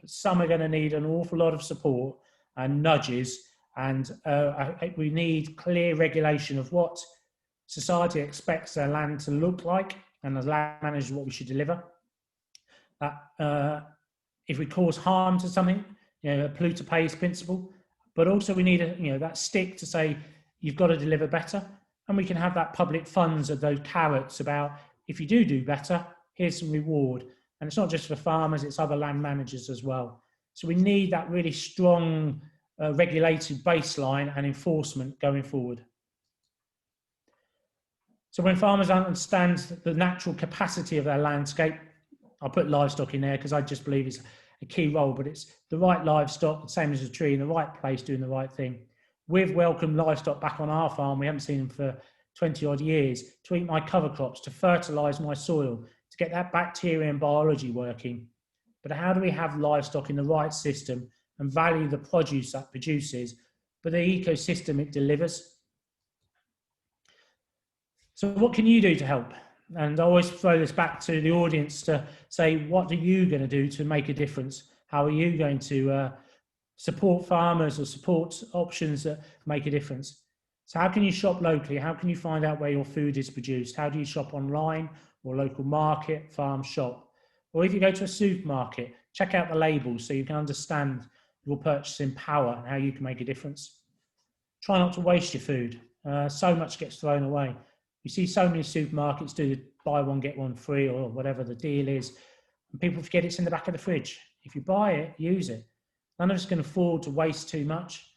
but some are going to need an awful lot of support and nudges, and we need clear regulation of what society expects their land to look like, and as land managers what we should deliver. That if we cause harm to something, a polluter pays principle, but also we need that stick to say you've got to deliver better, and we can have that public funds of those carrots about if you do better, here's some reward. And it's not just for farmers, it's other land managers as well. So we need that really strong regulated baseline and enforcement going forward. So when farmers understand the natural capacity of their landscape, I'll put livestock in there because I just believe it's a key role, but it's the right livestock, the same as a tree, in the right place, doing the right thing. We've welcomed livestock back on our farm. We haven't seen them for 20 odd years, to eat my cover crops, to fertilise my soil, to get that bacteria and biology working. But how do we have livestock in the right system and value the produce that produces, but the ecosystem it delivers? So what can you do to help? And I always throw this back to the audience to say, what are you going to do to make a difference? How are you going to support farmers or support options that make a difference? So how can you shop locally? How can you find out where your food is produced? How do you shop online or local market, farm shop? Or if you go to a supermarket, check out the labels so you can understand your purchasing power and how you can make a difference. Try not to waste your food. So much gets thrown away. You see so many supermarkets do the buy one, get one free or whatever the deal is, and people forget it's in the back of the fridge. If you buy it, use it. None of us can afford to waste too much.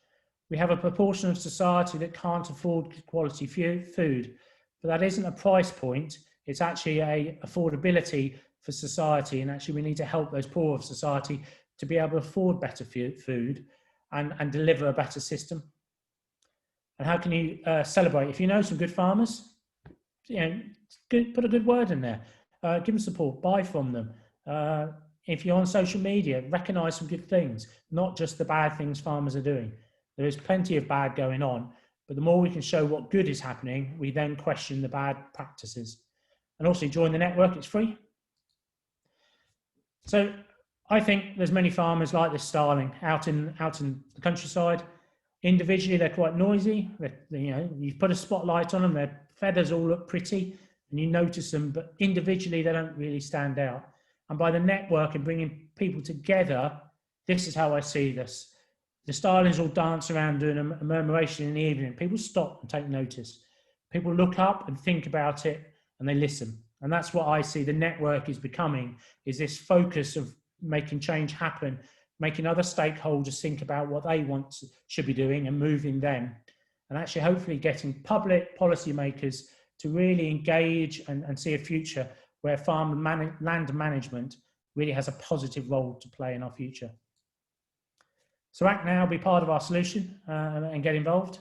We have a proportion of society that can't afford quality food, but that isn't a price point. It's actually a affordability for society, and actually we need to help those poor of society to be able to afford better food and deliver a better system. And how can you celebrate? If you know some good farmers, put a good word in there. Give them support, buy from them. If you're on social media, recognise some good things, not just the bad things farmers are doing. There is plenty of bad going on, but the more we can show what good is happening, we then question the bad practices. And also join the network, it's free. So I think there's many farmers like this starling out in the countryside. Individually, they're quite noisy. You put a spotlight on them, their feathers all look pretty, and you notice them, but individually, they don't really stand out. And by the network and bringing people together, this is how I see this. The starlings all dance around doing a murmuration in the evening. People stop and take notice. People look up and think about it, and they listen. And that's what I see the network is becoming, is this focus of making change happen, making other stakeholders think about what they should be doing and moving them. And actually, hopefully getting public policymakers to really engage and see a future where land management really has a positive role to play in our future. So act now, be part of our solution and get involved.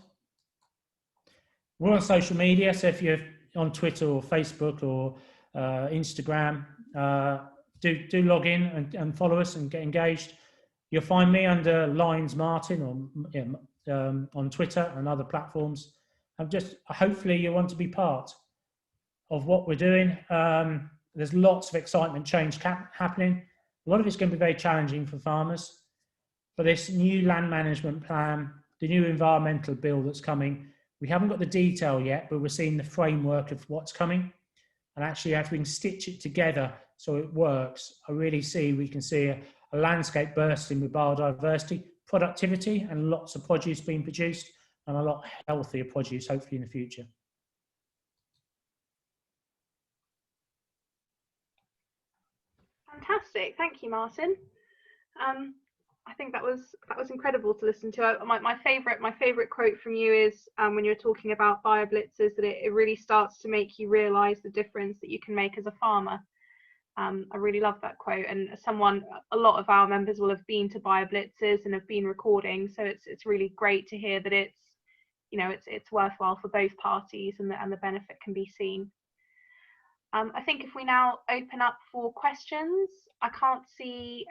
We're on social media, so if you're on Twitter or Facebook or Instagram, do log in and follow us and get engaged. You'll find me under Lines Martin on Twitter and other platforms. And just hopefully you want to be part of what we're doing. There's lots of excitement, change happening. A lot of it's going to be very challenging for farmers. But this new land management plan, the new environmental bill that's coming, we haven't got the detail yet, but we're seeing the framework of what's coming. And actually, if we can stitch it together so it works, I really see we can see a landscape bursting with biodiversity, productivity, and lots of produce being produced, and a lot healthier produce, hopefully, in the future. Fantastic. Thank you, Martin. I think that was incredible to listen to. My favorite quote from you is when you're talking about fire blitzes, that it really starts to make you realise the difference that you can make as a farmer. I really love that quote, and as someone, a lot of our members will have been to fire blitzes and have been recording, so it's really great to hear that it's, you know, it's worthwhile for both parties, and the benefit can be seen. I think if we now open up for questions, I can't see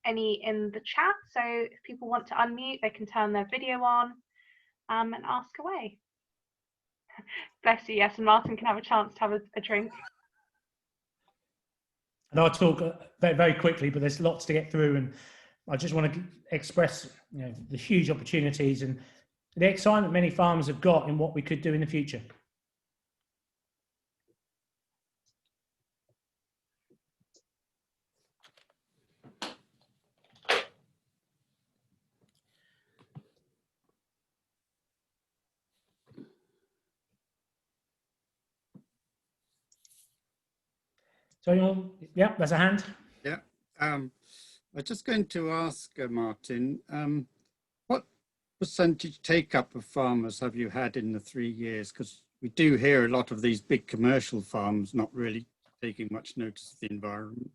any in the chat, so if people want to unmute, they can turn their video on and ask away. Bless you, yes, and Martin can have a chance to have a drink. And I'll talk very, very quickly, but there's lots to get through, and I just want to express, you know, the huge opportunities and the excitement many farmers have got in what we could do in the future. So, yeah, there's a hand. Yeah, I was just going to ask Martin, what percentage take-up of farmers have you had in the 3 years? Because we do hear a lot of these big commercial farms not really taking much notice of the environment.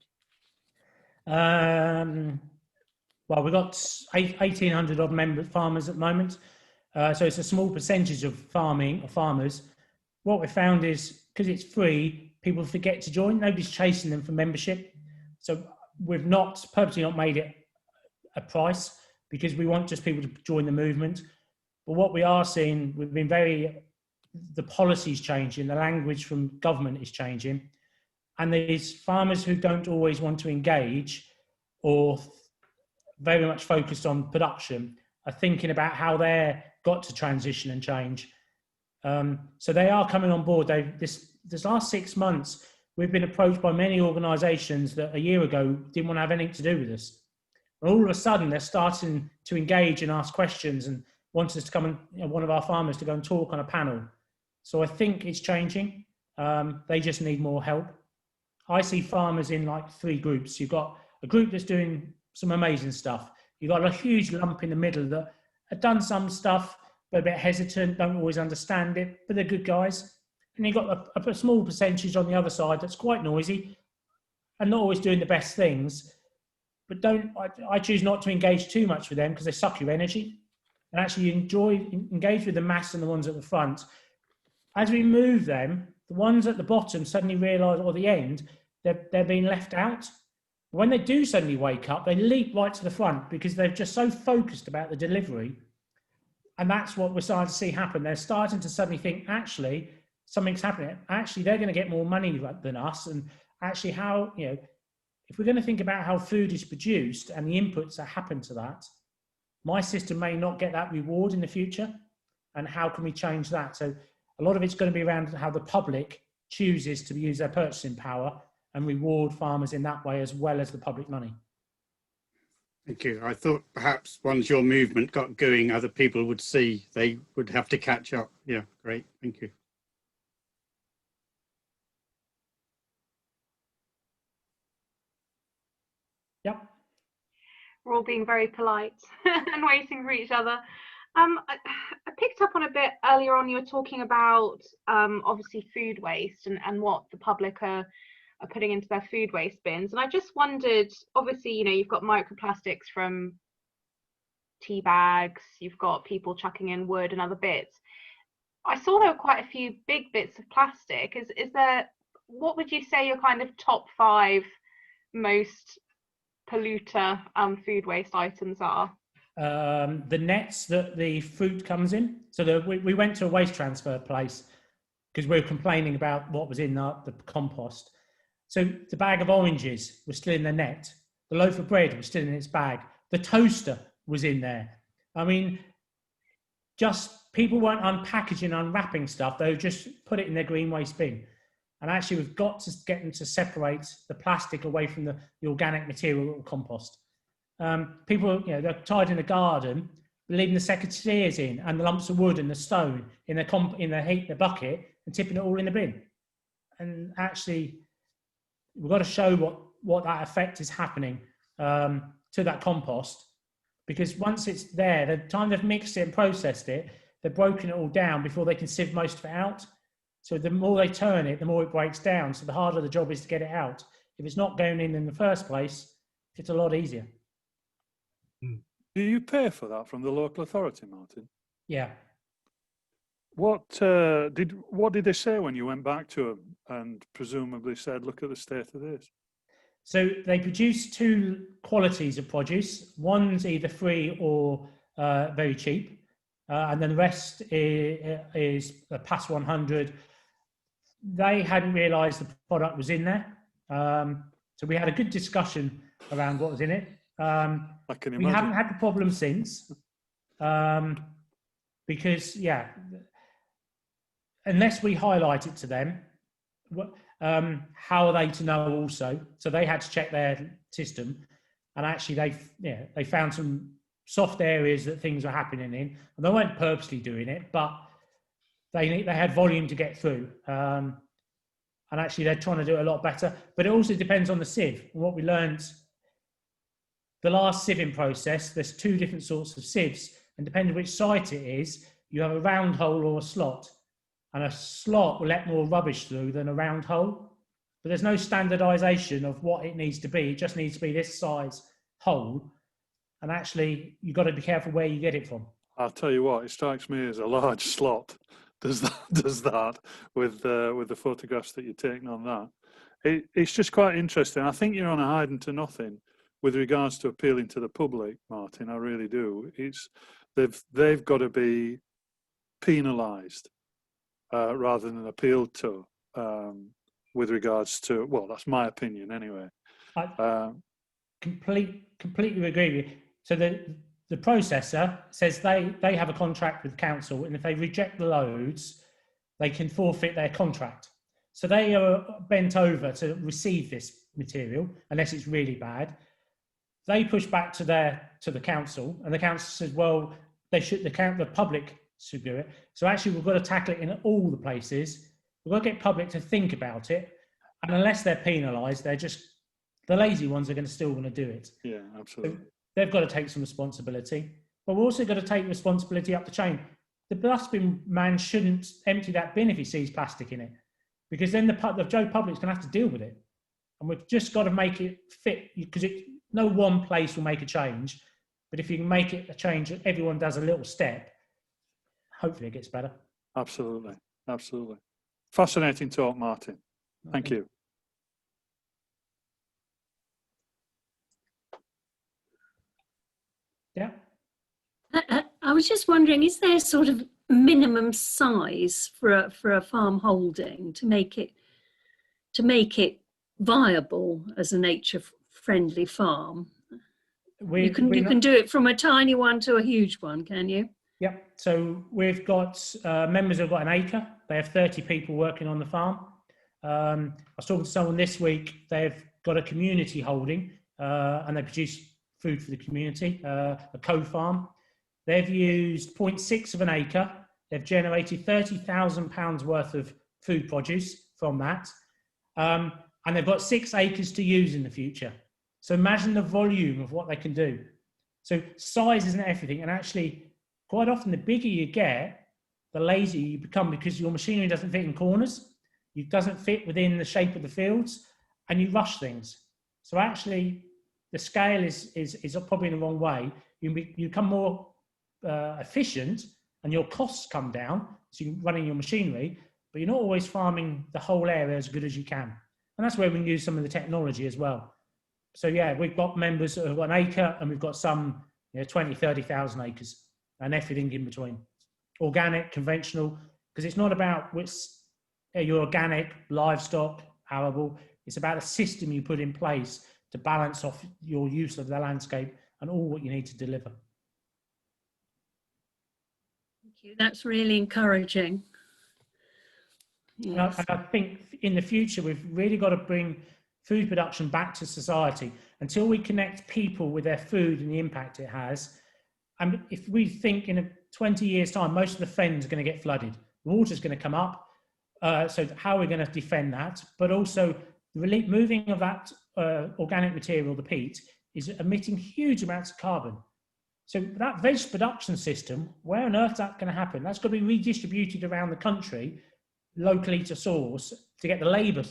Well, we've got 1,800 odd farmers at the moment, so it's a small percentage of farmers. What we found is, because it's free, people forget to join. Nobody's chasing them for membership, so we've purposely not made it a price, because we want just people to join the movement. But what we are seeing, the policy's changing, the language from government is changing, and there's farmers who don't always want to engage or very much focused on production are thinking about how they're got to transition and change. So they are coming on board. This last 6 months, we've been approached by many organisations that a year ago didn't want to have anything to do with us. And all of a sudden, they're starting to engage and ask questions and want us to come and, you know, one of our farmers to go and talk on a panel. So I think it's changing. They just need more help. I see farmers in like 3 groups. You've got a group that's doing some amazing stuff. You've got a huge lump in the middle that have done some stuff, but a bit hesitant, don't always understand it, but they're good guys. And you've got a small percentage on the other side that's quite noisy and not always doing the best things, but I choose not to engage too much with them because they suck your energy. And actually engage with the mass and the ones at the front. As we move them, the ones at the bottom suddenly realise, or the end, they're being left out. When they do suddenly wake up, they leap right to the front because they're just so focused about the delivery. And that's what we're starting to see happen. They're starting to suddenly think, actually, something's happening. Actually, they're going to get more money than us. And actually, how, you know, if we're going to think about how food is produced and the inputs that happen to that, my system may not get that reward in the future. And how can we change that? So a lot of it's going to be around how the public chooses to use their purchasing power and reward farmers in that way, as well as the public money. Thank you. I thought perhaps once your movement got going, other people would see they would have to catch up. Yeah, great. Thank you. Yep. We're all being very polite and waiting for each other. I picked up on a bit earlier on, you were talking about obviously food waste and what the public are putting into their food waste bins. And I just wondered, obviously, you know, you've got microplastics from tea bags, you've got people chucking in wood and other bits. I saw there were quite a few big bits of plastic. Is there, what would you say your kind of top 5 most polluter food waste items are? The nets that the fruit comes in. So we went to a waste transfer place because we were complaining about what was in the compost. So the bag of oranges was still in the net. The loaf of bread was still in its bag. The toaster was in there. I mean, just people weren't unpackaging, unwrapping stuff. They just put it in their green waste bin. And actually, we've got to get them to separate the plastic away from the organic material or compost. People, you know, they're tied in the garden, leaving the secateurs in and the lumps of wood and the stone in the bucket and tipping it all in the bin. And actually, we've got to show what that effect is happening to that compost. because once it's there, the time they've mixed it and processed it, they've broken it all down before they can sieve most of it out. So the more they turn it, the more it breaks down. So the harder the job is to get it out. If it's not going in the first place, it's a lot easier. Do you pay for that from the local authority, Martin? Yeah. What did they say when you went back to them and presumably said, look at the state of this? So they produce two qualities of produce. One's either free or very cheap. And then the rest is a past 100. They hadn't realised the product was in there. So we had a good discussion around what was in it. I can imagine. We haven't had the problem since. Because, yeah, unless we highlight it to them, how are they to know also? So they had to check their system, and actually they found some soft areas that things were happening in, and they weren't purposely doing it, but they had volume to get through, and actually they're trying to do it a lot better. But it also depends on the sieve. What we learned the last sieving process, there's two different sorts of sieves, and depending on which site it is, you have a round hole or a slot. And a slot will let more rubbish through than a round hole. But there's no standardization of what it needs to be. It just needs to be this size hole. And actually, you've got to be careful where you get it from. I'll tell you what, it strikes me as a large slot does that with the photographs that you're taking on that. It's just quite interesting. I think you're on a hiding to nothing with regards to appealing to the public, Martin. I really do. They've got to be penalised. Rather than appealed to, with regards to, well, that's my opinion anyway. I completely agree with you. So the processor says they have a contract with council, and if they reject the loads, they can forfeit their contract. So they are bent over to receive this material unless it's really bad. They push back to the council, and the council says, well, the public should do it. So actually, we've got to tackle it in all the places. We've got to get public to think about it, and unless they're penalised, they're just the lazy ones are still going to do it. Yeah, absolutely. So they've got to take some responsibility, but we're also got to take responsibility up the chain. The dustbin man shouldn't empty that bin if he sees plastic in it, because then the Joe public's going to have to deal with it, and we've just got to make it fit, because no one place will make a change, but if you can make it a change, everyone does a little step. Hopefully it gets better. Absolutely. Absolutely. Fascinating talk, Martin. Thank you. Yeah. I was just wondering, is there sort of minimum size for a farm holding to make it viable as a nature-friendly farm? You can do it from a tiny one to a huge one, can you? Yep. So we've got members who've got an acre. They have 30 people working on the farm. I was talking to someone this week. They've got a community holding, and they produce food for the community, a co-farm. They've used 0.6 of an acre. They've generated £30,000 worth of food produce from that. And they've got 6 acres to use in the future. So imagine the volume of what they can do. So size isn't everything. And actually, quite often, the bigger you get, the lazier you become, because your machinery doesn't fit in corners. It doesn't fit within the shape of the fields, and you rush things. So actually, the scale is probably in the wrong way. You become more efficient, and your costs come down, so you're running your machinery, but you're not always farming the whole area as good as you can. And that's where we can use some of the technology as well. So yeah, we've got members who've got an acre, and we've got some 20, 30,000 acres, and everything in between. Organic, conventional, because it's not about which your organic, livestock, arable. It's about a system you put in place to balance off your use of the landscape and all what you need to deliver. Thank you. That's really encouraging. Yes. And I think in the future, we've really got to bring food production back to society. Until we connect people with their food and the impact it has. And if we think in 20 years' time, most of the fens are going to get flooded. Water's going to come up. So how are we going to defend that? But also, moving of that organic material, the peat, is emitting huge amounts of carbon. So that veg production system, where on earth is that going to happen? That's got to be redistributed around the country, locally to source, to get the labour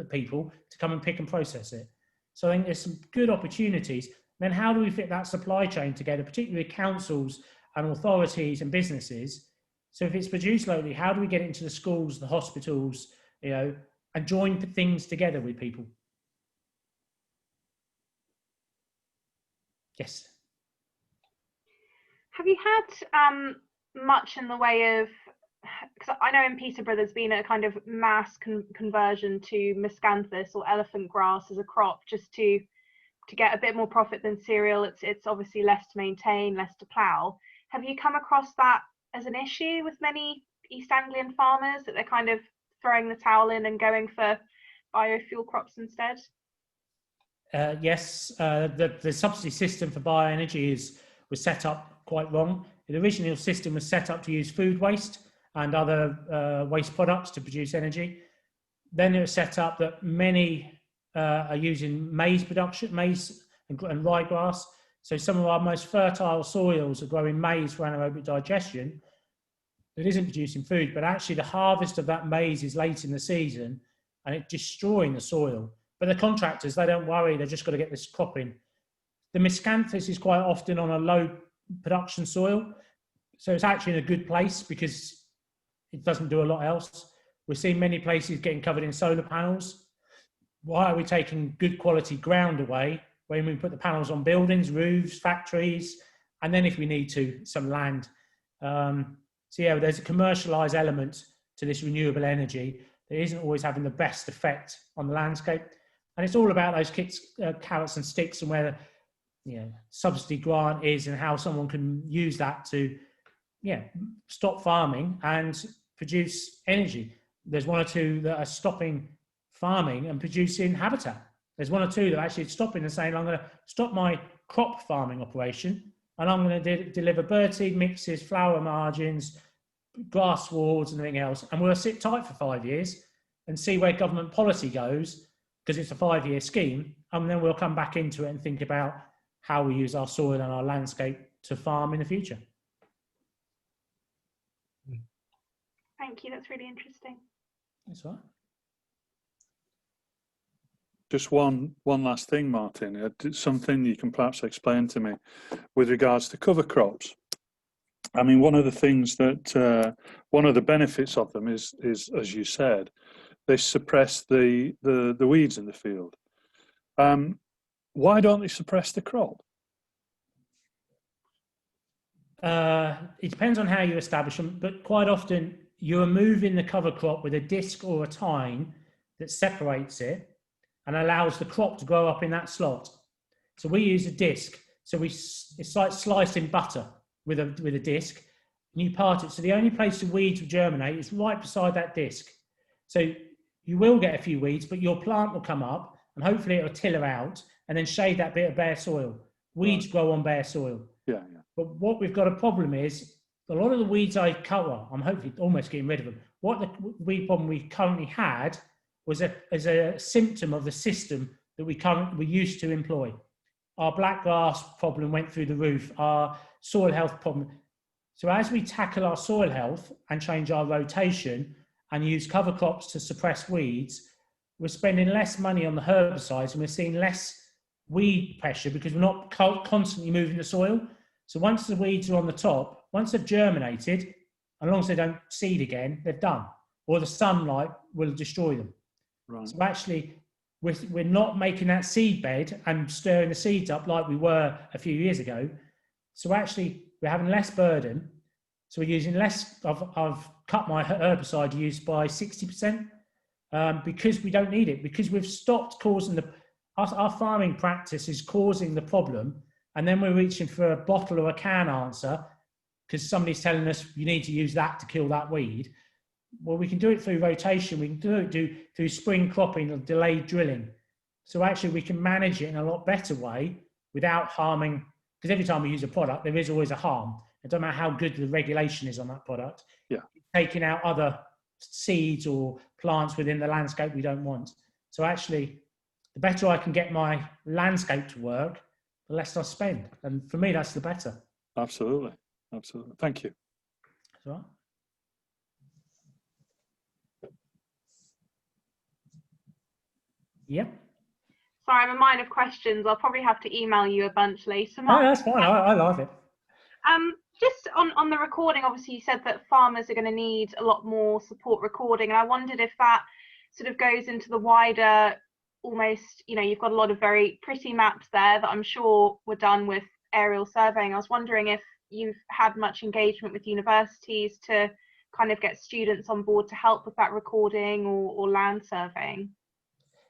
people to come and pick and process it. So I think there's some good opportunities. Then how do we fit that supply chain together, particularly councils and authorities and businesses? So if it's produced locally, how do we get it into the schools, the hospitals, and join things together with people? Yes. Have you had much in the way of, because I know in Peterborough there's been a kind of mass conversion to miscanthus or elephant grass as a crop, just to get a bit more profit than cereal. It's obviously less to maintain, less to plough. Have you come across that as an issue with many East Anglian farmers, that they're kind of throwing the towel in and going for biofuel crops instead? Yes, the subsidy system for bioenergy was set up quite wrong. The original system was set up to use food waste and other waste products to produce energy. Then it was set up that many are using maize production, maize and ryegrass. So some of our most fertile soils are growing maize for anaerobic digestion. It isn't producing food, but actually the harvest of that maize is late in the season and it's destroying the soil. But the contractors, they don't worry, they've just got to get this crop in. The miscanthus is quite often on a low production soil, so it's actually in a good place because it doesn't do a lot else. We're seeing many places getting covered in solar panels. Why are we taking good quality ground away when we put the panels on buildings, roofs, factories, and then if we need to, some land? So yeah, there's a commercialised element to this renewable energy that isn't always having the best effect on the landscape. And it's all about those carrots and sticks, and where subsidy grant is and how someone can use that to stop farming and produce energy. There's one or two that are stopping farming and producing habitat. There's one or two that are actually stopping and saying, I'm going to stop my crop farming operation and I'm going to deliver birdseed mixes, flower margins, grass wards and everything else. And we'll sit tight for 5 years and see where government policy goes, because it's a 5-year scheme. And then we'll come back into it and think about how we use our soil and our landscape to farm in the future. Thank you, that's really interesting. That's right. Just one last thing, Martin. Something you can perhaps explain to me with regards to cover crops. I mean, one of the things that one of the benefits of them is, as you said, they suppress the weeds in the field. Why don't they suppress the crop? It depends on how you establish them, but quite often you're moving the cover crop with a disc or a tine that separates it and allows the crop to grow up in that slot. So we use a disc. So it's like slicing butter with a disc, and you part it. So the only place the weeds will germinate is right beside that disc. So you will get a few weeds, but your plant will come up and hopefully it'll tiller out and then shade that bit of bare soil. Weeds grow on bare soil. Yeah. But what we've got a problem is, a lot of the weeds I cover, I'm hopefully almost getting rid of them. What the weed problem we currently had was a symptom of the system that we used to employ. Our blackgrass problem went through the roof, our soil health problem. So as we tackle our soil health and change our rotation and use cover crops to suppress weeds, we're spending less money on the herbicides and we're seeing less weed pressure because we're not constantly moving the soil. So once the weeds are on the top, once they've germinated, as long as they don't seed again, they're done. Or the sunlight will destroy them. Right. So actually, we're not making that seed bed and stirring the seeds up like we were a few years ago. So actually, we're having less burden. So we're using less. I've cut my herbicide use by 60% because we don't need it, because we've stopped causing our farming practice is causing the problem. And then we're reaching for a bottle or a can answer because somebody's telling us you need to use that to kill that weed. Well, we can do it through rotation. We can do it through spring cropping or delayed drilling. So actually we can manage it in a lot better way without harming, because every time we use a product, there is always a harm. It doesn't matter how good the regulation is on that product. Yeah. Taking out other seeds or plants within the landscape we don't want. So actually, the better I can get my landscape to work, the less I spend. And for me, that's the better. Absolutely. Absolutely. Thank you. That's all right. Yep. Sorry, I'm a mine of questions. I'll probably have to email you a bunch later, No, Mark. that's fine. I love it. Just on the recording, obviously you said that farmers are going to need a lot more support recording, and I wondered if that sort of goes into the wider, almost, you know, you've got a lot of very pretty maps there that I'm sure were done with aerial surveying. I was wondering if you've had much engagement with universities to kind of get students on board to help with that recording or land surveying.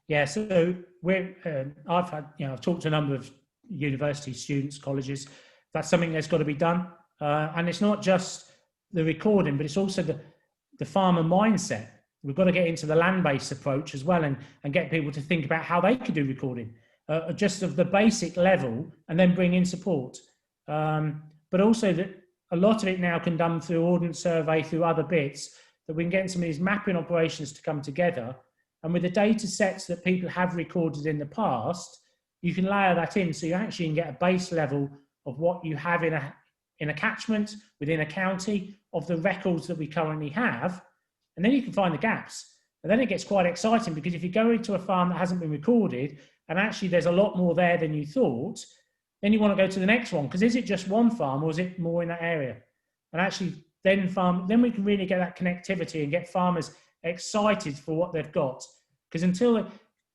Yeah, so I've talked to a number of university students, colleges. That's something that's got to be done, and it's not just the recording, but it's also the farmer mindset. We've got to get into the land-based approach as well, and get people to think about how they could do recording, just of the basic level, and then bring in support. But also that a lot of it now can be done through Ordnance Survey, through other bits, that we can get some of these mapping operations to come together. And with the data sets that people have recorded in the past, you can layer that in, so you actually can get a base level of what you have in a catchment, within a county, of the records that we currently have, and then you can find the gaps. And then it gets quite exciting, because if you go into a farm that hasn't been recorded, and actually there's a lot more there than you thought, then you want to go to the next one, because is it just one farm, or is it more in that area? And actually then we can really get that connectivity and get farmers excited for what they've got. Because until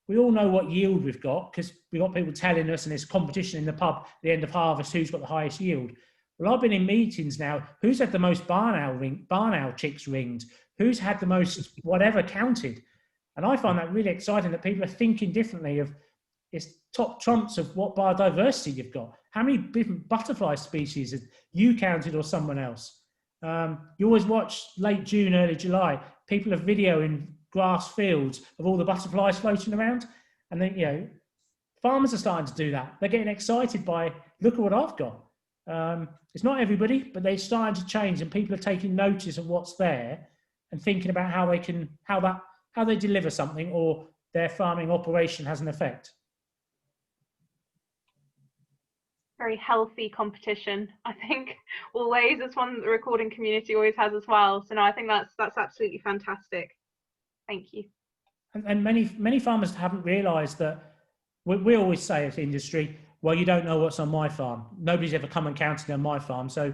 we all know what yield we've got, because we've got people telling us, and there's competition in the pub at the end of harvest, who's got the highest yield. Well, I've been in meetings now, who's had the most barn owl chicks ringed, who's had the most whatever counted. And I find that really exciting, that people are thinking differently of, it's top trumps of what biodiversity you've got. How many different butterfly species have you counted, or someone else? You always watch late June, early July, people are videoing grass fields of all the butterflies floating around. And then, you know, farmers are starting to do that. They're getting excited by, look at what I've got. It's not everybody, but they're starting to change, and people are taking notice of what's there and thinking about how they deliver something, or their farming operation has an effect. Very healthy competition, I think, always. It's one that the recording community always has as well. So no, I think that's absolutely fantastic. Thank you. And many farmers haven't realised that. We always say as industry, well, you don't know what's on my farm. Nobody's ever come and counted on my farm. So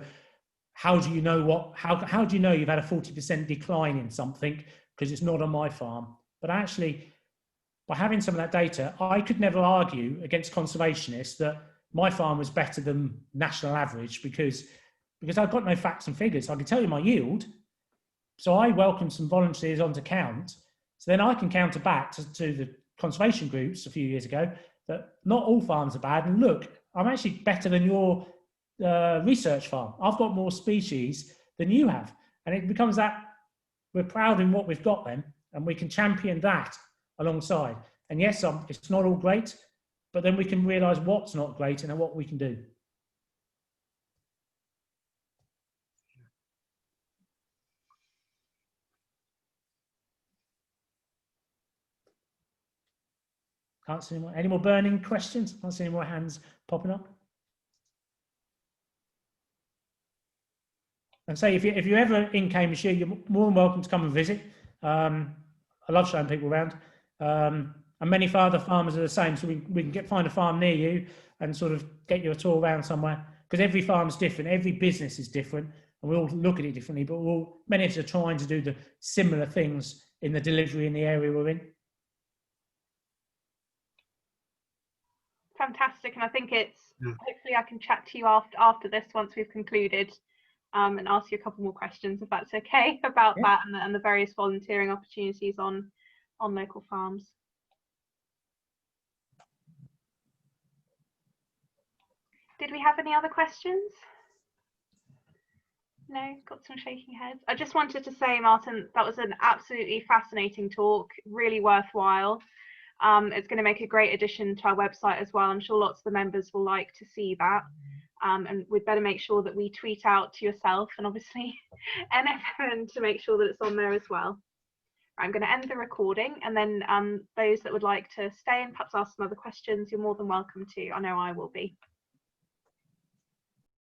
how do you know how do you know you've had a 40% decline in something because it's not on my farm? But actually, by having some of that data, I could never argue against conservationists that my farm was better than national average, because I've got no facts and figures. I can tell you my yield. So I welcomed some volunteers onto count. So then I can counter back to the conservation groups a few years ago that not all farms are bad. And look, I'm actually better than your research farm. I've got more species than you have. And it becomes that we're proud in what we've got then, and we can champion that alongside. And yes, it's not all great, but then we can realise what's not great and what we can do. Can't see any more burning questions. Can't see any more hands popping up. And say, if you're ever in Cambridgeshire, you're more than welcome to come and visit. I love showing people around. And many other farmers are the same, so we can find a farm near you and sort of get you a tour around somewhere, because every farm's different, every business is different, and we all look at it differently, but many of us are trying to do the similar things in the delivery in the area we're in. Fantastic, and I think hopefully I can chat to you after this once we've concluded, and ask you a couple more questions, if that's okay, about that and the various volunteering opportunities on local farms. Did we have any other questions? No, got some shaking heads. I just wanted to say, Martin, that was an absolutely fascinating talk, really worthwhile. It's going to make a great addition to our website as well. I'm sure lots of the members will like to see that. And we'd better make sure that we tweet out to yourself and obviously NFN to make sure that it's on there as well. I'm going to end the recording, and then those that would like to stay and perhaps ask some other questions, you're more than welcome to. I know I will be.